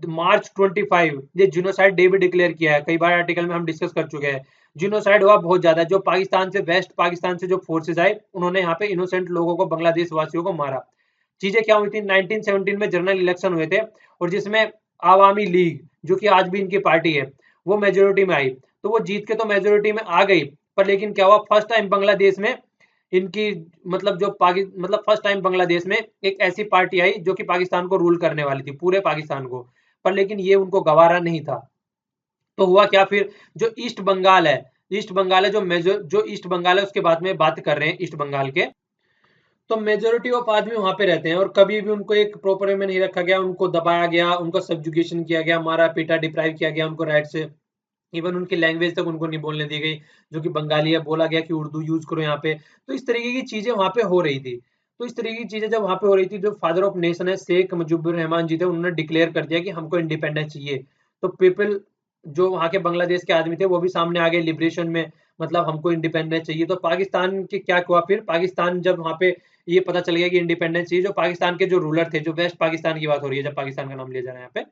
मार्च 25 ये जिनोसाइड डे भी डिक्लेयर किया है, कई बार आर्टिकल में हम डिस्कस कर चुके हैं। जिनोसाइड हुआ बहुत ज्यादा, जो पाकिस्तान से वेस्ट पाकिस्तान से जो फोर्सेज आए उन्होंने यहाँ पे इनोसेंट लोगों को, बांग्लादेश वासियों को मारा। चीजें क्या हुई थी, 1917 में जनरल इलेक्शन हुए थे और जिसमें आवामी लीग जो कि आज भी इनकी पार्टी है वो मेजोरिटी में आई। तो वो जीत के तो मेजोरिटी में आ गई, पर लेकिन क्या हुआ, फर्स्ट टाइम बांग्लादेश में इनकी, मतलब जो मतलब फर्स्ट टाइम बांग्लादेश में एक ऐसी पार्टी आई जो कि पाकिस्तान को रूल करने वाली थी, पूरे पाकिस्तान को, पर लेकिन ये उनको गवारा नहीं था। तो हुआ क्या फिर, जो ईस्ट बंगाल है, ईस्ट बंगाल है जो ईस्ट बंगाल है, उसके बाद में बात कर रहे हैं ईस्ट बंगाल के। तो मेजोरिटी ऑफ आदमी वहां पे रहते हैं और कभी भी उनको एक प्रॉपर वे में नहीं रखा गया, उनको दबाया गया, उनको सब्जुगेशन किया गया, मारा पीटा, डिप्राइव किया गया उनको राइट से। इवन उनकी लैंग्वेज तक उनको नहीं बोलने दी गई, जो कि बंगाली है, बोला गया कि उर्दू यूज करो यहाँ पे। तो इस तरीके की चीजें वहां पे हो रही थी। तो इस तरीके की चीजें जब वहां पे हो रही थी, जो फादर ऑफ नेशन है शेख मुजिबुर रहमान जी थे, उन्होंने डिक्लेयर कर दिया कि हमको इंडिपेंडेंस चाहिए। तो पीपल जो वहाँ के बांग्लादेश के आदमी थे वो भी सामने आ गए लिबरेशन में, मतलब हमको इंडिपेंडेंस चाहिए। तो पाकिस्तान के क्या हुआ फिर, पाकिस्तान जब वहाँ पे ये पता चल गया कि इंडिपेंडेंस चाहिए, जो पाकिस्तान के जो रूलर थे, जो वेस्ट पाकिस्तान की बात हो रही है, जब पाकिस्तान का नाम लिया जा रहा है यहाँ पे,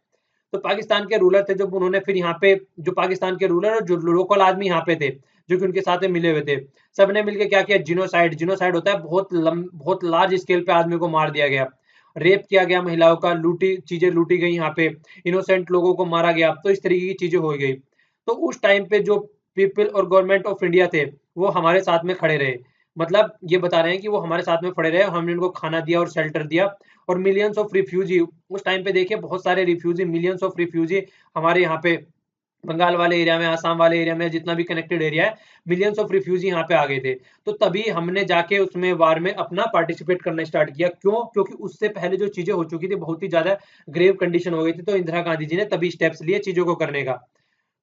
तो पाकिस्तान के रूलर थे, जब उन्होंने फिर यहाँ पे जो पाकिस्तान के रूलर और जो लोकल आदमी यहाँ पे थे जो कि उनके साथ में मिले हुए थे, सबने मिलकर क्या किया, जिनोसाइड। जिनोसाइड होता है बहुत लार्ज स्केल पे आदमी को मार दिया गया, रेप किया गया महिलाओं का, चीजें लूटी गई यहाँ पे, इनोसेंट लोगों को मारा गया। तो इस तरीके की चीजें हो गई। तो उस टाइम पे जो पीपल और गवर्नमेंट ऑफ इंडिया थे वो हमारे साथ में खड़े रहे, मतलब ये बता रहे हैं कि वो हमारे साथ में खड़े रहे, हमने उनको खाना दिया और शेल्टर दिया। और मिलियंस ऑफ रिफ्यूजी उस टाइम पे देखिए, बहुत सारे रिफ्यूजी, मिलियंस ऑफ रिफ्यूजी हमारे यहाँ पे बंगाल वाले एरिया में, आसाम वाले एरिया में, जितना भी कनेक्टेड एरिया है, मिलियंस ऑफ रिफ्यूजी यहाँ पे आ गए थे। तो तभी हमने जाके उसमें वार में अपना पार्टिसिपेट करना स्टार्ट किया। क्यों? क्योंकि उससे पहले जो चीजें हो चुकी थी, बहुत ही ज्यादा ग्रेव कंडीशन हो गई थी, तो इंदिरा गांधी जी ने तभी स्टेप्स लिए चीजों को करने का।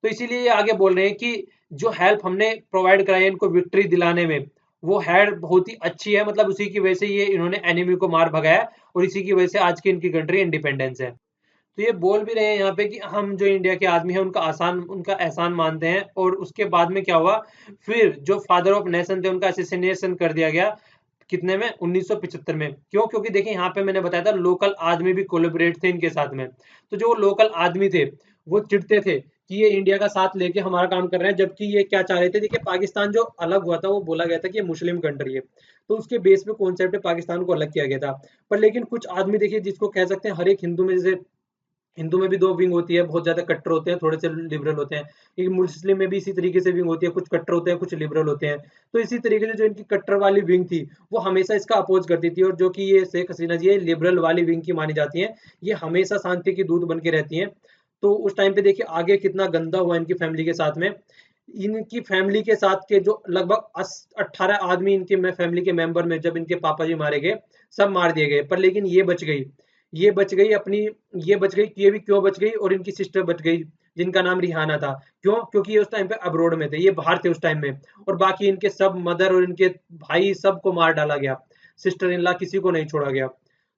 तो इसीलिए ये आगे बोल रहे हैं कि जो हेल्प हमने प्रोवाइड कराई इनको विक्ट्री दिलाने में, वो हेल्प बहुत ही अच्छी है, मतलब उसी की वजह से ये इन्होंने एनिमी को मार भगाया और इसी की वजह से आज की इनकी कंट्री इंडिपेंडेंस है। तो ये बोल भी रहे हैं यहाँ पे कि हम जो इंडिया के आदमी है उनका एहसान मानते हैं। और उसके बाद में क्या हुआ, फिर जो फादर ऑफ नेशन थे उनका असिसिनेशन कर दिया गया, कितने में, 1975 में। क्यों? क्योंकि देखिए यहाँ पे मैंने बताया था लोकल आदमी भी कोलैबोरेट थे इनके साथ में। तो जो लोकल आदमी थे वो चिढ़ते थे कि ये इंडिया का साथ लेके हमारा काम कर रहे हैं, जबकि ये क्या चाह रहे थे, देखिए पाकिस्तान जो अलग हुआ था वो बोला गया था कि ये मुस्लिम कंट्री है, तो उसके बेस पे कॉन्सेप्ट है पाकिस्तान को अलग किया गया था। पर लेकिन कुछ आदमी देखिए, जिसको कह सकते हैं हर एक हिंदू में, जैसे हिंदू में भी दो विंग होती है, बहुत ज्यादा कट्टर होते हैं, थोड़े से लिबरल होते हैं। एक मुस्लिम में भी इसी तरीके से विंग होती है, कुछ कट्टर होते हैं, कुछ लिबरल होते हैं। तो इसी तरीके से जो इनकी कट्टर वाली विंग थी वो हमेशा इसका अपोज करती थी, और जो कि ये शेख हसीना जी है लिबरल वाली विंग की मानी जाती है, ये हमेशा शांति की दूत बन के रहती है। तो उस टाइम पे देखिए आगे कितना गंदा हुआ इनकी फैमिली के साथ में। इनकी फैमिली के साथ के जो लगभग 18 आदमी इनके फैमिली के मेंबर में, जब इनके पापा जी मारे गए, सब मार दिए गए, पर लेकिन ये बच गई। ये बच गई अपनी, ये बच गई, ये भी क्यों बच गई, और इनकी सिस्टर बच गई जिनका नाम रिहाना था। क्यों? क्योंकि ये उस टाइम पे अब्रोड में थे, ये बाहर थे उस टाइम में, और बाकी इनके सब मदर और इनके भाई सबको मार डाला गया, सिस्टर इन लॉ किसी को नहीं छोड़ा गया।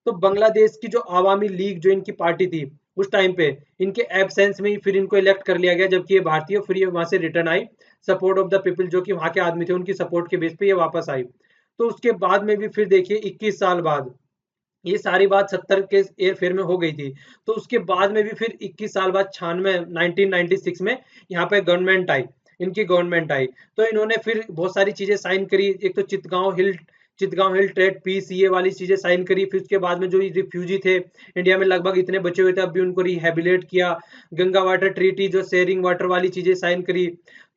तो बांग्लादेश की जो अवामी लीग जो इनकी पार्टी थी उस टाइम पे, इनके एब्सेंस में ही फिर इनको इलेक्ट कर लिया गया, जबकि ये भारतीय, फिर ये वहां से return I, support of the people, जो कि वहां के आदमी थे उनकी सपोर्ट के बेस पे ये वापस आई। तो उसके बाद में भी फिर देखिए 21 साल बाद, ये सारी बात 70 के एयर में हो गई थी, तो उसके बाद में भी फिर 21 साल बाद 1996 में यहाँ पे गवर्नमेंट आई, इनकी गवर्नमेंट आई। तो इन्होंने फिर बहुत सारी चीजें साइन करी, एक तो चितगांव हिल ट्रेड पीस, ये वाली चीजें साइन करी। फिर उसके बाद में जो रिफ्यूजी थे इंडिया में लगभग इतने बचे हुए थे, अब भी उनको रिहेबिलेट किया। गंगा वाटर ट्रीटी जो शेयरिंग वाटर वाली चीजें साइन करी।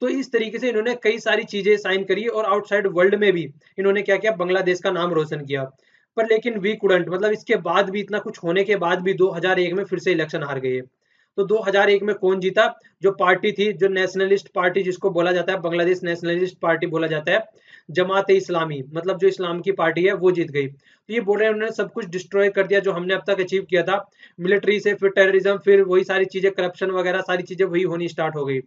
तो इस तरीके से इन्होंने कई सारी चीजें साइन करी, और आउटसाइड वर्ल्ड में भी इन्होंने क्या किया, बांग्लादेश का नाम रोशन किया। पर लेकिन वी कुडंट, मतलब इसके बाद भी, इतना कुछ होने के बाद भी 2001 में फिर से इलेक्शन हार गए। तो 2001 में कौन जीता? जो पार्टी थी, जो नेशनलिस्ट पार्टी जिसको बोला जाता है, बांग्लादेश नेशनलिस्ट पार्टी बोला जाता है, जमात इस्लामी, मतलब जो इस्लाम की पार्टी है, वो जीत गई। तो ये बोल रहे हैं उन्होंने सब कुछ डिस्ट्रॉय कर दिया जो हमने अब तक अचीव किया था, मिलिट्री से फिर टेररिज्म, फिर वही सारी चीजें, करप्शन वगैरह सारी चीजें वही होनी स्टार्ट हो गई।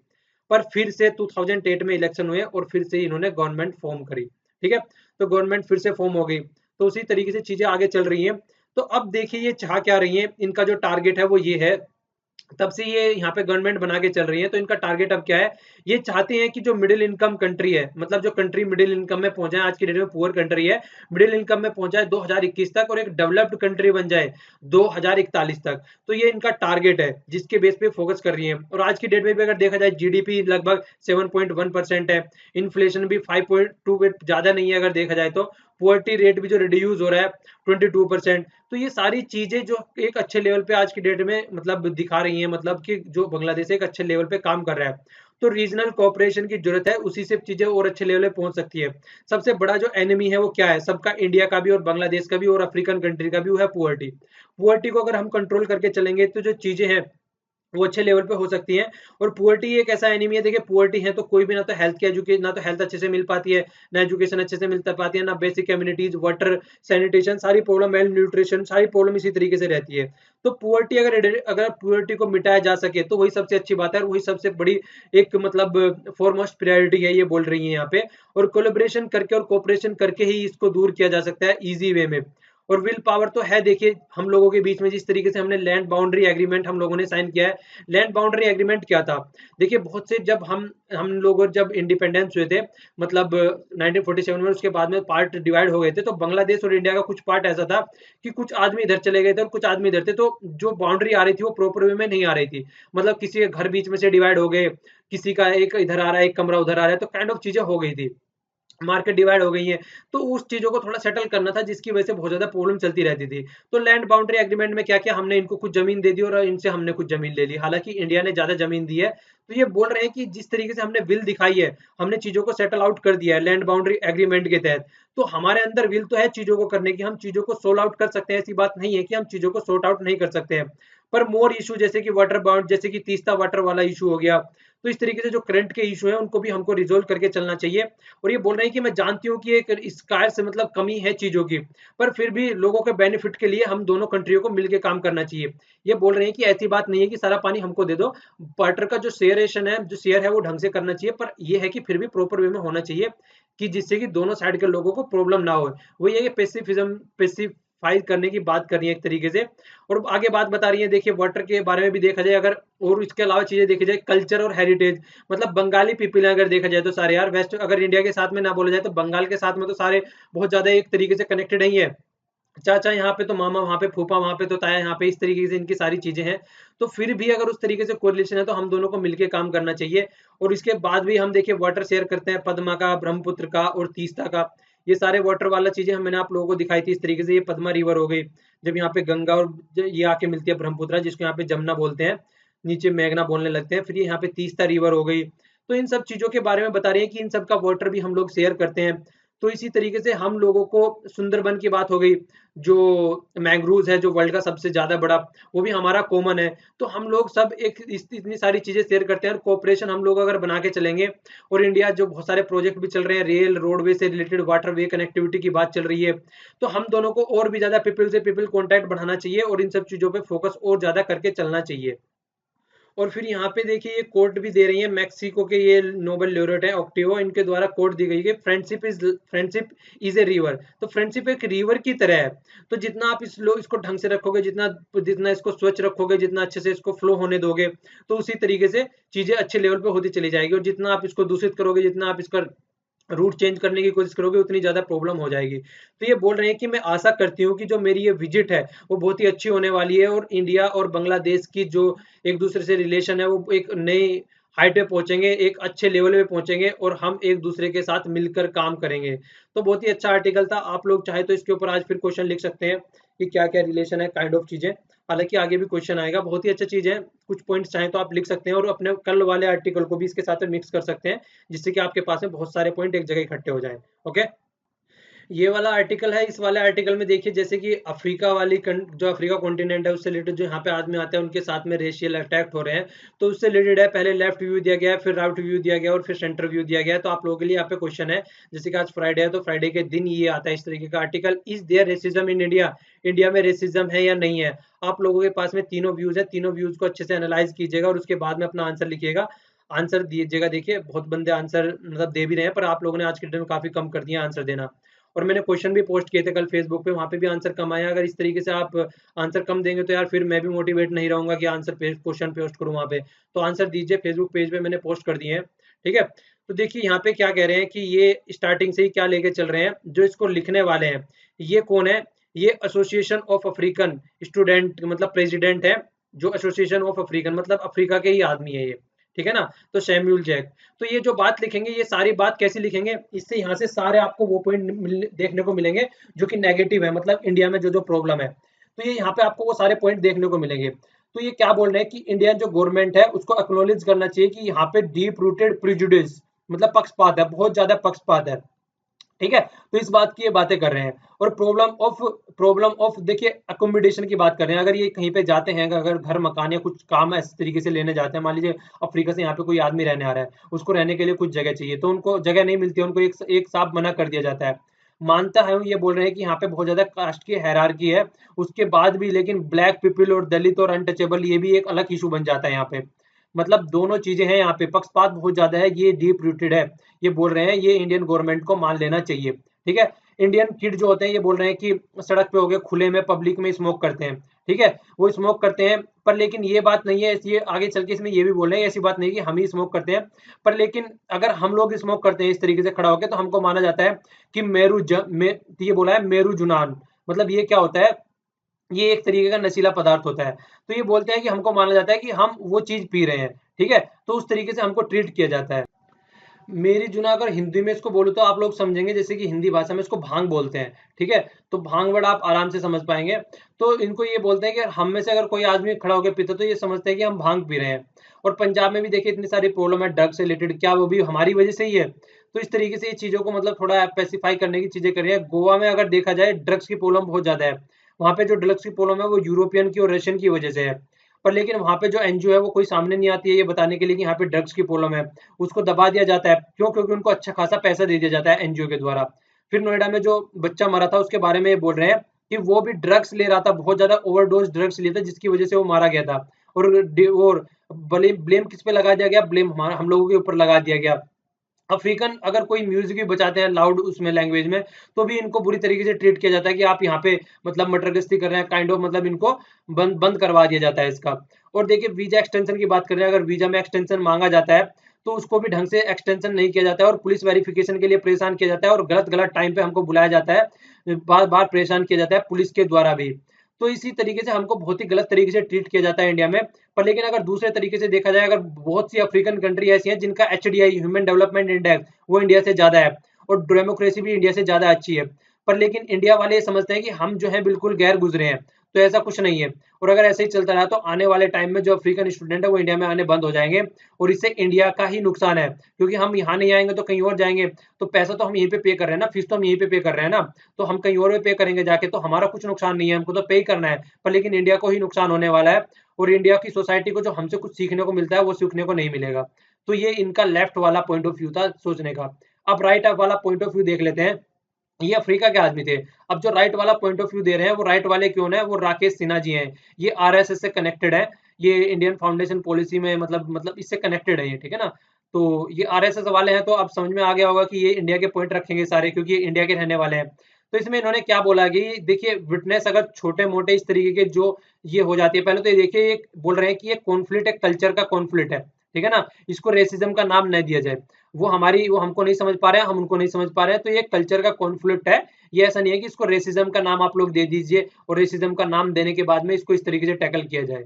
पर फिर से 2008 में इलेक्शन हुए, और फिर से इन्होंने गवर्नमेंट फॉर्म करी। ठीक है, तो गवर्नमेंट फिर से फॉर्म हो गई। तो उसी तरीके से चीजें आगे चल रही हैं। तो अब देखिए ये चाह क्या रही है, इनका जो टारगेट है वो ये है, तब से ये यहाँ पे गवर्नमेंट बना के चल रही है। तो इनका टारगेट अब क्या है, ये चाहते हैं कि जो मिडिल इनकम कंट्री है, मतलब जो कंट्री मिडिल इनकम में पहुंचा है, आज की डेट में पुअर कंट्री है, मिडिल इनकम में पहुंचा है 2021 तक, और एक डेवलप्ड कंट्री बन जाए 2041 तक। तो ये इनका टारगेट है जिसके बेस पे फोकस कर रही है। और आज की डेट में भी अगर देखा जाए, जीडीपी लगभग 7.1% है, इन्फ्लेशन भी 5.2, ज्यादा नहीं है अगर देखा जाए तो, पुअर्टी रेट भी जो रिड्यूस हो रहा है 22%। तो ये सारी चीजें जो एक अच्छे लेवल पे आज की डेट में मतलब दिखा रही हैं, मतलब कि जो बांग्लादेश एक अच्छे लेवल पे काम कर रहा है। तो रीजनल कोऑपरेशन की जरूरत है, उसी से चीजें और अच्छे लेवल पे पहुंच सकती है। सबसे बड़ा जो एनिमी है वो क्या है सबका, इंडिया का भी और बांग्लादेश का भी और अफ्रीकन कंट्री का भी, वो है पुअर्टी। पुअर्टी को अगर हम कंट्रोल करके चलेंगे तो जो चीजें हैं वो अच्छे लेवल पे हो सकती है। और पुअर्टी एक ऐसा एनिमी है, देखिए पुअर्टी है तो कोई भी, ना तो हेल्थ की एजुकेशन, ना तो हेल्थ अच्छे से मिल पाती है, ना एजुकेशन अच्छे से मिल पाती है, ना बेसिक कम्युनिटीज, वाटर, सैनिटेशन, सारी प्रॉब्लम, मेल न्यूट्रिशन, सारी प्रॉब्लम इसी तरीके से रहती है। तो पुअर्टी अगर पुअर्टी को मिटाया जा सके तो वही सबसे अच्छी बात है, और वही सबसे बड़ी एक मतलब फॉरमोस्ट प्रायोरिटी है, ये बोल रही है यहाँ पे। और कोलेब्रेशन करके और कोऑपरेशन करके ही इसको दूर किया जा सकता है इजी वे में। और विल पावर तो है, देखिए हम लोगों के बीच में, जिस तरीके से हमने लैंड बाउंड्री एग्रीमेंट हम लोगों ने साइन किया है। लैंड बाउंड्री एग्रीमेंट क्या था? देखिए बहुत से, जब हम लोग जब इंडिपेंडेंस हुए थे, मतलब 1947 में, उसके बाद में पार्ट डिवाइड हो गए थे, तो बांग्लादेश और इंडिया का कुछ पार्ट ऐसा था कि कुछ आदमी इधर चले गए थे और कुछ आदमी इधर थे। तो जो बाउंड्री आ रही थी वो प्रॉपर वे में नहीं आ रही थी, मतलब किसी के घर बीच में से डिवाइड हो गए, किसी का एक इधर आ रहा है, एक कमरा उधर आ रहा है, तो काइंड ऑफ चीजें हो गई थी, मार्केट डिवाइड हो गई है। तो उस चीजों को थोड़ा सेटल करना था, जिसकी वजह से बहुत ज्यादा प्रॉब्लम चलती रहती थी। तो लैंड बाउंड्री एग्रीमेंट में क्या किया हमने, इनको कुछ जमीन दे दी और इनसे हमने कुछ जमीन ले ली, हालांकि इंडिया ने ज्यादा जमीन दी है। तो ये बोल रहे हैं कि जिस तरीके से हमने विल दिखाई है, हमने चीजों को सेटल आउट कर दिया है लैंड बाउंड्री एग्रीमेंट के तहत, तो हमारे अंदर विल तो है चीजों को करने की, हम चीजों को सोल्व आउट कर सकते हैं, ऐसी बात नहीं है कि हम चीजों को सॉर्ट आउट नहीं कर सकते हैं। पर मोर इशू, जैसे कि वाटर बाउंड, जैसे कि तीस्ता वाटर वाला इशू हो गया, तो इस तरीके से जो करंट के इशू है उनको भी हमको रिजोल्व करके चलना चाहिए। और ये बोल रहे हैं कि मैं जानती हूँ कि एक इस कार्य से मतलब कमी है चीजों की, पर फिर भी लोगों के बेनिफिट के लिए हम दोनों कंट्रियों को मिलकर काम करना चाहिए। ये बोल रहे हैं कि ऐसी बात नहीं है कि सारा पानी हमको दे दो, वाटर का जो शेयरेशन है, जो शेयर है वो ढंग से करना चाहिए, पर ये है कि फिर भी प्रॉपर वे में होना चाहिए, कि जिससे कि दोनों साइड के लोगों को प्रॉब्लम ना हो। वो ये पेसिफाई करने की बात कर रही है एक तरीके से। और आगे बात बता रही है, देखिए वाटर के बारे में भी देखा जाए अगर, और इसके अलावा चीजें देखी जाए, कल्चर और हेरिटेज, मतलब बंगाली पीपल अगर देखा जाए तो सारे यार, वेस्ट अगर इंडिया के साथ में ना बोला जाए तो बंगाल के साथ में तो सारे बहुत ज्यादा एक तरीके से कनेक्टेड ही है। चाचा यहाँ पे तो मामा वहाँ पे, फूफा वहाँ पे तो ताया यहाँ पे, इस तरीके से इनकी सारी चीजें हैं। तो फिर भी अगर उस तरीके से कोरिलेशन है तो हम दोनों को मिलके काम करना चाहिए। और इसके बाद भी हम देखिए वाटर शेयर करते हैं, पद्मा का, ब्रह्मपुत्र का और तीस्ता का, ये सारे वाटर वाला चीजें मैंने आप लोगों को दिखाई थी। इस तरीके से ये पद्मा रिवर हो गई, जब यहाँ पे गंगा और ये आके मिलती है ब्रह्मपुत्र, जिसको यहाँ पे जमुना बोलते हैं, नीचे मेघना बोलने लगते हैं, फिर ये यहाँ पे तीस्ता रिवर हो गई। तो इन सब चीजों के बारे में बता रही है कि इन सब का वाटर भी हम लोग शेयर करते हैं। तो इसी तरीके से हम लोगों को सुंदरबन की बात हो गई, जो मैंग्रोव्स है, जो वर्ल्ड का सबसे ज़्यादा बड़ा, वो भी हमारा कॉमन है। तो हम लोग सब एक इतनी सारी चीज़ें शेयर करते हैं, और कोऑपरेशन हम लोग अगर बना के चलेंगे, और इंडिया जो बहुत सारे प्रोजेक्ट भी चल रहे हैं, रेल, रोडवे से रिलेटेड, वाटरवे कनेक्टिविटी की बात चल रही है, तो हम दोनों को और भी ज़्यादा पीपल से पीपल कॉन्टैक्ट बढ़ाना चाहिए, और इन सब चीज़ों पे फोकस और ज़्यादा करके चलना चाहिए। और फिर यहाँ पे देखिए ये कोट भी दे रही है, मैक्सिको के ये नोबेल laureate है ऑक्टिवो, इनके द्वारा कोट दी गई है, फ्रेंडशिप इज ए रिवर। तो फ्रेंडशिप एक रिवर की तरह है, तो जितना आप इसको ढंग से रखोगे, जितना जितना इसको स्वच्छ रखोगे, जितना अच्छे से इसको फ्लो होने दोगे, तो उसी तरीके से चीजें अच्छे लेवल पे होती चली जाएगी, और जितना आप इसको दूषित करोगे, जितना आप इसका रूट चेंज करने की कोशिश करोगे, उतनी ज़्यादा प्रॉब्लम हो जाएगी। तो ये बोल रहे हैं कि मैं आशा करती हूँ कि जो मेरी ये विजिट है, वो बहुत ही अच्छी होने वाली है, और इंडिया और बांग्लादेश की जो एक दूसरे से रिलेशन है, वो एक नई हाइट पे पहुंचेंगे, एक अच्छे लेवल पे पहुंचेंगे, और हम एक दूसरे के साथ मिलकर काम करेंगे। तो बहुत ही अच्छा आर्टिकल था। आप लोग चाहे तो इसके ऊपर आज फिर क्वेश्चन लिख सकते हैं कि क्या क्या रिलेशन है, काइंड ऑफ चीजें। हालांकि आगे भी क्वेश्चन आएगा, बहुत ही अच्छा चीज है। कुछ पॉइंट्स चाहें तो आप लिख सकते हैं, और अपने कल वाले आर्टिकल को भी इसके साथ मिक्स कर सकते हैं, जिससे कि आपके पास में बहुत सारे पॉइंट एक जगह इकट्ठे हो जाएं। ओके, ये वाला आर्टिकल है। इस वाले आर्टिकल में देखिए, जैसे कि अफ्रीका वाली जो अफ्रीका कॉन्टिनेंट है, उससे रिलेटेड जो यहाँ पे आदमी आते हैं, उनके साथ में रेशियल अटैक हो रहे हैं, तो उससे रिलेटेड है। पहले लेफ्ट व्यू दिया गया है, फिर राइट व्यू दिया गया, और फिर सेंटर व्यू दिया गया है। तो आप लोगों के लिए यहाँ पे क्वेश्चन है, जैसे कि आज फ्राइडे है, तो फ्राइडे के दिन ये आता है इस तरीके का article, is there racism in India, India में रेसिज्म है या नहीं है। आप लोगों के पास में तीनों व्यूज है, तीनों व्यूज को अच्छे से एनालाइज कीजिएगा, और उसके बाद में अपना आंसर लिखिएगा। आंसर दीजिएगा। देखिए बहुत बंदे आंसर मतलब दे भी रहे हैं, पर आप लोगों ने आज के दिन में काफी कम कर दिया आंसर देना। और मैंने क्वेश्चन भी पोस्ट किए थे कल फेसबुक पे, वहाँ पे भी आंसर कम आया। अगर इस तरीके से आप आंसर कम देंगे, तो यार फिर मैं भी मोटिवेट नहीं रहूंगा कि आंसर क्वेश्चन पोस्ट करूँ वहाँ पे। तो आंसर दीजिए, फेसबुक पेज पे मैंने पोस्ट कर दिए हैं, ठीक है। तो देखिए यहाँ पे क्या कह रहे हैं कि ये स्टार्टिंग से ही क्या लेके चल रहे हैं, जो इसको लिखने वाले हैं ये कौन है, ये एसोसिएशन ऑफ अफ्रीकन स्टूडेंट, मतलब प्रेसिडेंट है, जो एसोसिएशन ऑफ अफ्रीकन मतलब अफ्रीका के ही आदमी है ये, ठीक है ना। तो सैमुअल जैक। तो ये जो बात लिखेंगे, ये सारी बात कैसे लिखेंगे, इससे यहाँ से सारे आपको वो पॉइंट देखने को मिलेंगे जो कि नेगेटिव है, मतलब इंडिया में जो जो प्रॉब्लम है, तो ये यहाँ पे आपको वो सारे पॉइंट देखने को मिलेंगे। तो ये क्या बोल रहे हैं कि इंडियन जो गवर्नमेंट है, उसको एक्नॉलेज करना चाहिए कि यहाँ पे डीप रूटेड प्रिजुडिस, मतलब पक्षपात है, बहुत ज्यादा पक्षपात है, ठीक है। तो इस बात की ये बातें कर रहे हैं। और प्रॉब्लम ऑफ देखिए अकोमोडेशन की बात कर रहे हैं। अगर ये कहीं पे जाते हैं, अगर घर मकान या कुछ काम इस तरीके से लेने जाते हैं, मान लीजिए अफ्रीका से यहाँ पे कोई आदमी रहने आ रहा है, उसको रहने के लिए कुछ जगह चाहिए, तो उनको जगह नहीं मिलती है, उनको एक साफ मना कर दिया जाता है। मानता है, ये बोल रहे हैं कि यहाँ पे बहुत ज्यादा कास्ट की हायरार्की है, उसके बाद भी लेकिन ब्लैक पीपल और दलित और अनटचेबल, ये भी एक अलग इशू बन जाता है यहाँ पे। मतलब दोनों चीजें हैं यहाँ पे, पक्षपात बहुत ज्यादा है, ये डीप रूटेड है। ये बोल रहे हैं, ये इंडियन गवर्नमेंट को मान लेना चाहिए, ठीक है। इंडियन किड जो होते हैं, ये बोल रहे हैं कि सड़क पे हो गए, खुले में पब्लिक में स्मोक करते हैं, ठीक है, वो स्मोक करते हैं। पर लेकिन ये बात नहीं है, ये आगे चल के इसमें ये भी बोल रहे हैं, ऐसी बात नहीं कि हम ही स्मोक करते हैं, पर लेकिन अगर हम लोग स्मोक करते हैं इस तरीके से खड़ा होकर, तो हमको माना जाता है कि ये बोला है मेरू जुनान, मतलब ये क्या होता है, ये एक तरीके का नशीला पदार्थ होता है। तो ये बोलते हैं कि हमको माना जाता है कि हम वो चीज पी रहे हैं, ठीक है, तो उस तरीके से हमको ट्रीट किया जाता है। मेरी जुना अगर हिंदी में इसको बोलूँ, तो आप लोग समझेंगे, जैसे कि हिंदी भाषा में इसको भांग बोलते हैं, ठीक है। तो भांग वर्ड आप आराम से समझ पाएंगे। तो इनको ये बोलते हैं कि हम में से अगर कोई आदमी खड़ा होकर पीता, तो ये समझते हैं कि हम भांग पी रहे हैं। और पंजाब में भी देखिए इतनी सारी प्रॉब्लम है ड्रग्स से रिलेटेड, क्या वो भी हमारी वजह से ही है। तो इस तरीके से ये चीजों को मतलब थोड़ा स्पेसिफाई करने की चीजें कर रही है। गोवा में अगर देखा जाए, ड्रग्स की प्रॉब्लम बहुत ज्यादा है। वहाँ पे जो ड्रग्स की प्रॉब्लम है, वो यूरोपियन की और रशियन की वजह से है। पर लेकिन वहाँ पे जो एनजीओ है, वो कोई सामने नहीं आती है ये बताने के लिए कि यहाँ पे ड्रग्स की प्रॉब्लम है। उसको दबा दिया जाता है, क्यों? क्योंकि उनको अच्छा खासा पैसा दे दिया जाता है एनजीओ के द्वारा। फिर नोएडा में जो बच्चा मरा था, उसके बारे में ये बोल रहे हैं कि वो भी ड्रग्स ले रहा था, बहुत ज्यादा ओवरडोज ड्रग्स लिया था, जिसकी वजह से वो मारा गया था। और ब्लेम किस पे लगा दिया गया? ब्लेम हम लोगों के ऊपर लगा दिया गया। अफ्रीकन अगर कोई म्यूजिक भी बजाते हैं लाउड उसमें लैंग्वेज में, तो भी इनको बुरी तरीके से ट्रीट किया जाता है कि आप यहाँ पे मतलब मटरगश्ती कर रहे हैं, काइंड ऑफ, मतलब इनको बंद बंद करवा दिया जाता है इसका। और देखिए वीजा एक्सटेंशन की बात कर रहे हैं, अगर वीजा में एक्सटेंशन मांगा जाता है, तो उसको भी ढंग से एक्सटेंशन नहीं किया जाता है, और पुलिस वेरिफिकेशन के लिए परेशान किया जाता है, और गलत गलत टाइम पे हमको बुलाया जाता है, बार बार परेशान किया जाता है पुलिस के द्वारा भी। तो इसी तरीके से हमको बहुत ही गलत तरीके से ट्रीट किया जाता है इंडिया में। पर लेकिन अगर दूसरे तरीके से देखा जाए, अगर बहुत सी अफ्रीकन कंट्री ऐसी हैं जिनका एचडीआई, ह्यूमन डेवलपमेंट इंडेक्स, वो इंडिया से ज्यादा है, और डेमोक्रेसी भी इंडिया से ज्यादा अच्छी है। पर लेकिन इंडिया वाले ये समझते हैं कि हम जो है बिल्कुल गैर गुजरे हैं, तो ऐसा कुछ नहीं है। और अगर ऐसे ही चलता रहा तो आने वाले टाइम में जो अफ्रीकन स्टूडेंट है वो इंडिया में आने बंद हो जाएंगे, और इससे इंडिया का ही नुकसान है, क्योंकि हम यहाँ नहीं आएंगे तो कहीं और जाएंगे, तो पैसा तो हम यहीं पे पे कर रहे हैं ना, फीस तो हम यहीं पे कर रहे हैं ना, तो हम कहीं और पे पे करेंगे जाके, तो हमारा कुछ नुकसान नहीं है, हमको तो पे ही करना है, पर लेकिन इंडिया को ही नुकसान होने वाला है, और इंडिया की सोसाइटी को जो हमसे कुछ सीखने को मिलता है वो सीखने को नहीं मिलेगा। तो ये इनका लेफ्ट वाला पॉइंट ऑफ व्यू था सोचने का। अब राइट वाला पॉइंट ऑफ व्यू देख लेते हैं। ये अफ्रीका के आदमी थे। अब जो राइट वाला पॉइंट ऑफ व्यू दे रहे हैं वो राइट वाले क्यों है, वो राकेश सिन्हा जी हैं। ये आरएसएस से कनेक्टेड है, ये इंडियन फाउंडेशन पॉलिसी में मतलब इससे कनेक्टेड है ये, ठीक है ना। तो ये आरएसएस वाले हैं, तो अब समझ में आ गया होगा कि ये इंडिया के पॉइंट रखेंगे सारे, क्योंकि ये इंडिया के रहने वाले हैं। तो इसमें इन्होंने क्या बोला कि देखिए विटनेस अगर छोटे मोटे इस तरीके के जो ये हो जाती है, पहले तो ये देखिए ये बोल रहे हैं कि ये कॉन्फ्लिक्ट एक कल्चर का कॉन्फ्लिक्ट है, ठीक है ना, इसको रेसिज्म का नाम नहीं दिया जाए। वो हमको नहीं समझ पा रहे हैं, हम उनको नहीं समझ पा रहे हैं, तो ये कल्चर का कॉन्फ्लिक्ट है। ये ऐसा नहीं है कि इसको रेसिज्म का नाम आप लोग दे दीजिए और रेसिज्म का नाम देने के बाद में इसको इस तरीके से टैकल किया जाए।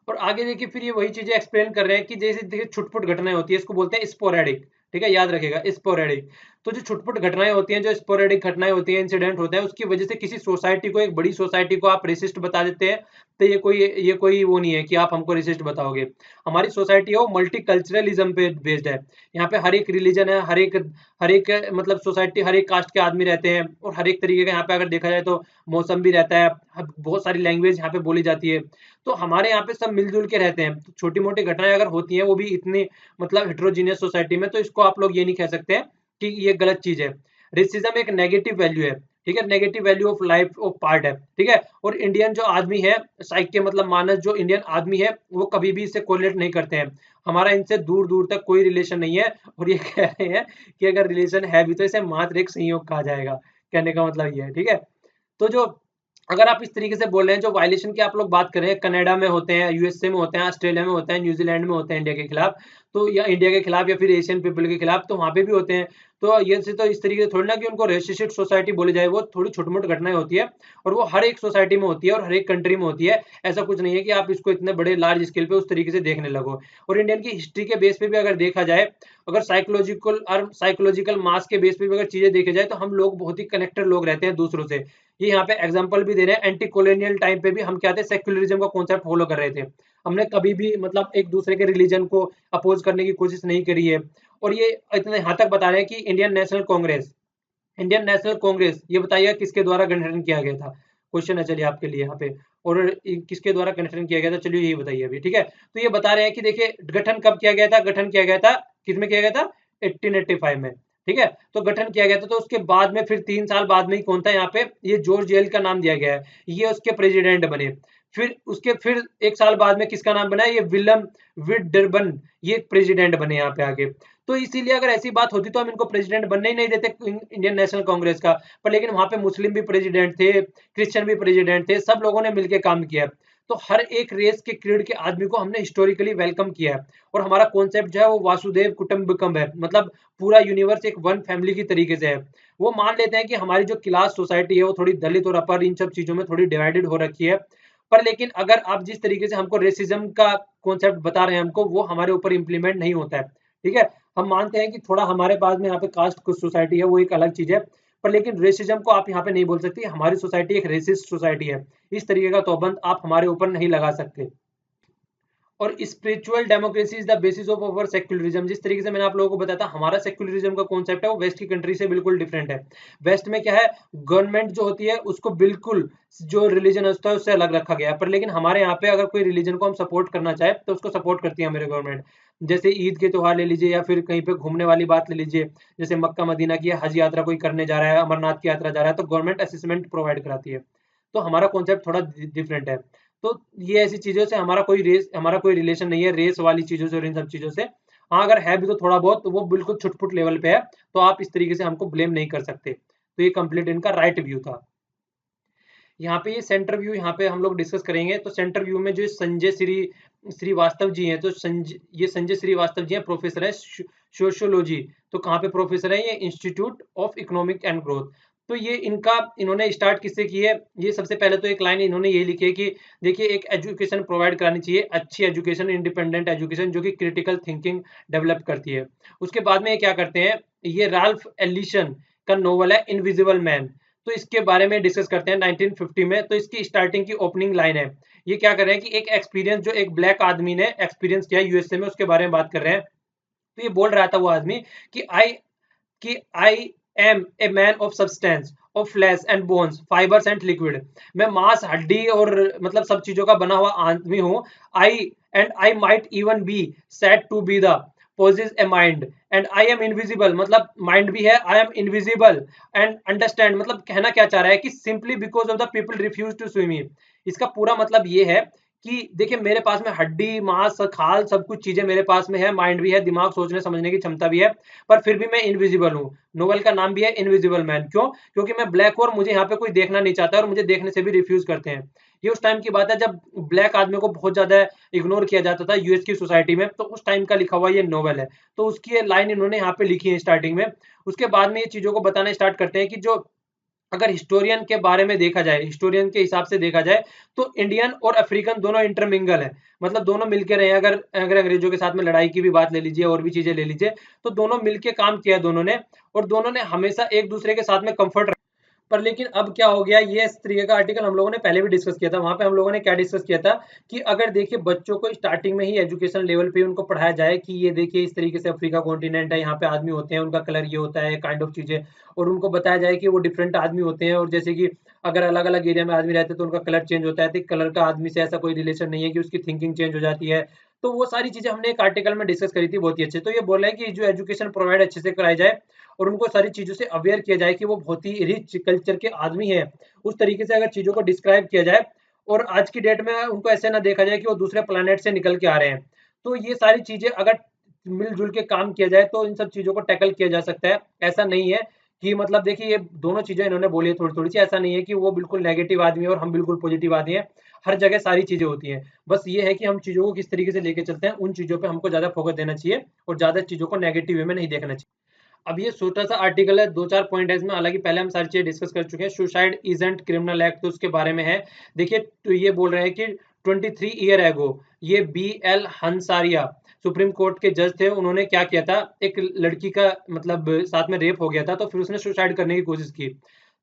और आगे देखिए फिर ये वही चीजें एक्सप्लेन कर रहे हैं कि जैसे देखिए छुटपुट घटनाएं होती है, इसको बोलते हैं स्पोरेडिक, ठीक है, याद रखेगा स्पोरेडिक। तो जो छुटपुट घटनाएं होती हैं, जो स्पोरेडिक घटनाएं होती हैं, इंसिडेंट होते हैं, उसकी वजह से किसी सोसाइटी को, एक बड़ी सोसाइटी को आप रेसिस्ट बता देते हैं, तो ये कोई वो नहीं है कि आप हमको रेसिस्ट बताओगे। हमारी सोसाइटी है वो मल्टीकल्चरलिज्म पे बेस्ड है। यहाँ पे हर एक रिलीजन है, हर एक मतलब सोसाइटी, हर एक कास्ट के आदमी रहते हैं, और हर एक तरीके का यहाँ पे अगर देखा जाए तो मौसम भी रहता है, बहुत सारी लैंग्वेज यहाँ पे बोली जाती है। तो हमारे यहाँ पे सब मिलजुल के रहते हैं। तो छोटी मोटी घटनाएं अगर होती हैं वो भी इतनी मतलब हेट्रोजीनियस सोसाइटी में, तो इसको आप लोग ये नहीं कह सकते हैं कि ये गलत चीज है। रेसिज्म एक नेगेटिव वैल्यू है, ठीक है, negative value of life of part है, ठीक है। और इंडियन जो आदमी है, साइक के मतलब मानस जो इंडियन आदमी है, वो कभी भी इससे कोरिलेट नहीं करते हैं। हमारा इनसे दूर दूर तक कोई रिलेशन नहीं है, और ये कह रहे हैं कि अगर रिलेशन है भी तो इसे मात्र एक संयोग कहा जाएगा। कहने का मतलब ये है, ठीक है। तो जो अगर आप इस तरीके से बोल रहे हैं, जो वायलेशन की आप लोग बात कर रहे हैं, कनाडा में होते हैं, यूएसए में होते हैं, ऑस्ट्रेलिया में होते हैं, न्यूजीलैंड में होते हैं इंडिया के खिलाफ, तो या इंडिया के खिलाफ या फिर एशियन पीपल के खिलाफ, तो वहां पे भी होते हैं। तो ये से तो इस तरीके से थोड़ी ना कि उनको रेसिस्ट सोसाइटी बोली जाए, वो थोड़ी छोटी मोटी घटनाएं होती है, और वो हर एक सोसाइटी में होती है और हर एक कंट्री में होती है। ऐसा कुछ नहीं है कि आप इसको इतने बड़े लार्ज स्केल पे उस तरीके से देखने लगो। और इंडियन की हिस्ट्री के बेस पे भी अगर देखा जाए, अगर साइकोलॉजिकल मास के बेस पे भी अगर चीजें देखी जाए, तो हम लोग बहुत ही कनेक्टेड लोग रहते हैं दूसरों से। ये यहाँ पे एग्जांपल भी दे रहे हैं, एंटी कॉलोनियल टाइम पे भी हम क्या थे, सेक्युलरिज्म का कॉन्सेप्ट फॉलो कर रहे थे। हमने कभी भी मतलब एक दूसरे के रिलीजन को अपोज करने की कोशिश नहीं करी है। और ये इतने यहाँ तक बता रहे हैं कि इंडियन नेशनल कांग्रेस, ये बताइए किसके द्वारा गठन किया गया था। क्वेश्चन है चलिए आपके लिए यहाँ पे, और किसके द्वारा गठन किया गया था, चलिए यही बताइए अभी, ठीक है। तो ये बता रहे हैं कि देखिए गठन कब किया गया था, गठन किया गया था, किसमें किया गया था, 1885 में, ठीक है। तो गठन किया गया था, तो उसके बाद में फिर 3 साल बाद में ही कौन था यहाँ पे, ये जॉर्ज एल का नाम दिया गया है, ये उसके प्रेसिडेंट बने। फिर 1 साल बाद में किसका नाम बना, ये विलियम विडरबन, ये प्रेसिडेंट बने यहाँ पे आगे। तो इसीलिए अगर ऐसी बात होती तो हम इनको प्रेसिडेंट बनने ही नहीं देते इंडियन नेशनल कांग्रेस का। पर लेकिन वहां पे मुस्लिम भी प्रेसिडेंट थे, क्रिश्चियन भी प्रेसिडेंट थे, सब लोगों ने मिलकर काम किया। तो हर एक रेस के क्रीड के आदमी को हमने हिस्टोरिकली वेलकम किया है। और हमारा कॉन्सेप्ट जो है वो वासुदेव कुटुंबकम है, मतलब पूरा यूनिवर्स एक वन फैमिली की तरीके से है। वो मान लेते हैं कि हमारी जो क्लास सोसाइटी है वो थोड़ी दलित और अपर इन सब चीजों में थोड़ी डिवाइडेड हो रखी है। पर लेकिन अगर आप जिस तरीके से हमको रेसिज्म का कॉन्सेप्ट बता रहे हैं हमको, वो हमारे ऊपर इंप्लीमेंट नहीं होता है, ठीक है। हम मानते हैं कि थोड़ा हमारे पास में यहाँ पे कास्ट कुछ सोसाइटी है, वो एक अलग चीज है। पर लेकिन रेसिज्म को आप यहाँ पे नहीं बोल सकते, हमारी सोसाइटी एक रेसिस्ट सोसाइटी है। इस तरीके का तोबंद आप हमारे ऊपर नहीं लगा सकते। और spiritual democracy is the basis of our secularism, जिस तरीके से मैंने आप लोगों को बताया था हमारा सेक्युलरिज्म का कॉन्सेप्ट है वो वेस्ट की कंट्री से बिल्कुल डिफरेंट है। वेस्ट में क्या है, गवर्नमेंट जो होती है उसको बिल्कुल जो रिलीजन होता है उससे अलग रखा गया है। पर लेकिन हमारे यहाँ पे अगर कोई रिलीजन को हम सपोर्ट करना चाहे तो उसको सपोर्ट करती है हमारी गवर्नमेंट। जैसे ईद के त्योहार ले लीजिए, या फिर कहीं पे घूमने वाली बात ले लीजिए, जैसे मक्का मदीना की हज यात्रा कोई करने जा रहा है, अमरनाथ की यात्रा जा रहा है, तो गवर्नमेंट असिस्टेंट प्रोवाइड कराती है। तो हमारा कॉन्सेप्ट थोड़ा डिफरेंट है। तो ये ऐसी चीजों से हमारा कोई रिलेशन नहीं है, रेस वाली चीजों से और इन सब चीजों से। हाँ अगर है भी तो थोड़ा बहुत, तो वो बिल्कुल छुटपुट लेवल पे है, तो आप इस तरीके से हमको ब्लेम नहीं कर सकते। तो ये कंप्लीट इनका राइट व्यू था। यहाँ पे ये सेंटर व्यू यहाँ पे हम लोग डिस्कस करेंगे। तो सेंटर व्यू में जो संजय श्रीवास्तव जी हैं, तो ये संजय श्रीवास्तव जी हैं, प्रोफेसर है सोशियोलॉजी। तो कहाँ पे प्रोफेसर है, ये institute of economic and growth. तो ये इन्होंने स्टार्ट किससे की है, ये सबसे पहले तो एक लाइन इन्होंने ये लिखी है कि देखिए एक एजुकेशन प्रोवाइड करानी चाहिए, अच्छी एजुकेशन, इंडिपेंडेंट एजुकेशन जो कि क्रिटिकल थिंकिंग डेवलप करती है। उसके बाद में ये क्या करते हैं, ये राल्फ एलिसन का नोवेल है इनविजिबल मैन। तो इसके बारे में डिस्कस करते हैं 1950 में। तो इसकी स्टार्टिंग की ओपनिंग लाइन है, ये क्या कर रहे हैं कि एक एक्सपीरियंस जो एक ब्लैक आदमी ने एक्सपीरियंस किया यूएसए में, उसके बारे में बात कर रहे हैं। तो ये बोल रहा था वो आदमी कि I am a man of substance of flesh and bones fibres and liquid. मैं मांस हड्डी और मतलब सब चीजों का बना हुआ आदमी हूँ। I might even be said to be the possess a mind and I am invisible, मतलब माइंड भी है, I am invisible and understand. मतलब कहना क्या चाह रहा है कि simply because of the people refuse to swim. इसका पूरा मतलब ये है कि देखिए मेरे पास में हड्डी मांस खाल सब कुछ चीजें मेरे पास में है, माइंड भी है, दिमाग सोचने समझने की क्षमता भी है, पर फिर भी मैं इनविजिबल हूँ। नोवेल का नाम भी है इनविजिबल मैन। क्यों? क्योंकि मैं ब्लैक हूँ और मुझे यहाँ पे कोई देखना नहीं चाहता और मुझे देखने से भी रिफ्यूज करते हैं। ये उस टाइम की बात है जब ब्लैक आदमी को बहुत ज्यादा इग्नोर किया जाता था यूएस की सोसाइटी में। तो उस टाइम का लिखा हुआ ये नोवेल है। तो उसकी लाइन इन्होंने यहाँ पे लिखी है स्टार्टिंग में। उसके बाद में ये चीजों को बताना स्टार्ट करते हैं कि जो अगर हिस्टोरियन के बारे में देखा जाए, हिस्टोरियन के हिसाब से देखा जाए, तो इंडियन और अफ्रीकन दोनों इंटरमिंगल है। मतलब दोनों मिलके रहे। अगर अगर अंग्रेजों के साथ में लड़ाई की भी बात ले लीजिए और भी चीजें ले लीजिए, तो दोनों मिलके काम किया दोनों ने, और दोनों ने हमेशा एक दूसरे के साथ में कंफर्ट। पर लेकिन अब क्या हो गया, ये इस तरीके का आर्टिकल हम लोगों ने पहले भी डिस्कस किया था। वहां पे हम लोगों ने क्या डिस्कस किया था कि अगर देखिए बच्चों को स्टार्टिंग में ही एजुकेशन लेवल पे उनको पढ़ाया जाए कि ये देखिए इस तरीके से अफ्रीका कॉन्टिनेंट है, यहाँ पे आदमी होते हैं, उनका कलर ये होता है, काइंड ऑफ चीजें, और उनको बताया जाए कि वो डिफरेंट आदमी होते हैं, और जैसे कि अगर अलग अलग एरिया में आदमी रहते हैं तो उनका कलर चेंज होता है, तो कलर का आदमी से ऐसा कोई रिलेशन नहीं है कि उसकी थिंकिंग चेंज हो जाती है। तो वो सारी चीजें हमने एक आर्टिकल में डिस्कस करी थी बहुत ही अच्छे। तो ये बोल रहे हैं कि जो एजुकेशन प्रोवाइड अच्छे से कराई जाए और उनको सारी चीजों से अवेयर किया जाए कि वो बहुत ही रिच कल्चर के आदमी हैं, उस तरीके से अगर चीजों को डिस्क्राइब किया जाए, और आज की डेट में उनको ऐसे ना देखा जाए कि वो दूसरे प्लेनेट से निकल के आ रहे हैं। तो ये सारी चीजें अगर मिलजुल के काम किया जाए तो इन सब चीजों को टैकल किया जा सकता है। ऐसा नहीं है कि मतलब देखिए ये दोनों चीजें इन्होंने बोली है थोड़ी थोड़ी सी, ऐसा नहीं है कि वो बिल्कुल नेगेटिव आदमी है और हम बिल्कुल पॉजिटिव आदमी है। हर जगह सारी चीजें होती हैं। बस ये है कि हम चीजों को किस तरीके से लेके चलते हैं, उन चीजों पे हमको ज्यादा फोकस देना चाहिए और ज्यादा चीजों को नेगेटिव वे में नहीं देखना चाहिए। अब ये छोटा सा आर्टिकल है, दो चार पॉइंट है इसमें, हालांकि पहले हम सारी चीजें डिस्कस कर चुके हैं। सुसाइड इजंट क्रिमिनल एक्ट, तो उसके बारे में है। देखिए तो ये बोल रहे हैं कि 23 ईयर एगो ये BL हंसारिया सुप्रीम कोर्ट के जज थे। उन्होंने क्या किया था, एक लड़की का मतलब साथ में रेप हो गया था, तो फिर उसने सुसाइड करने की कोशिश की।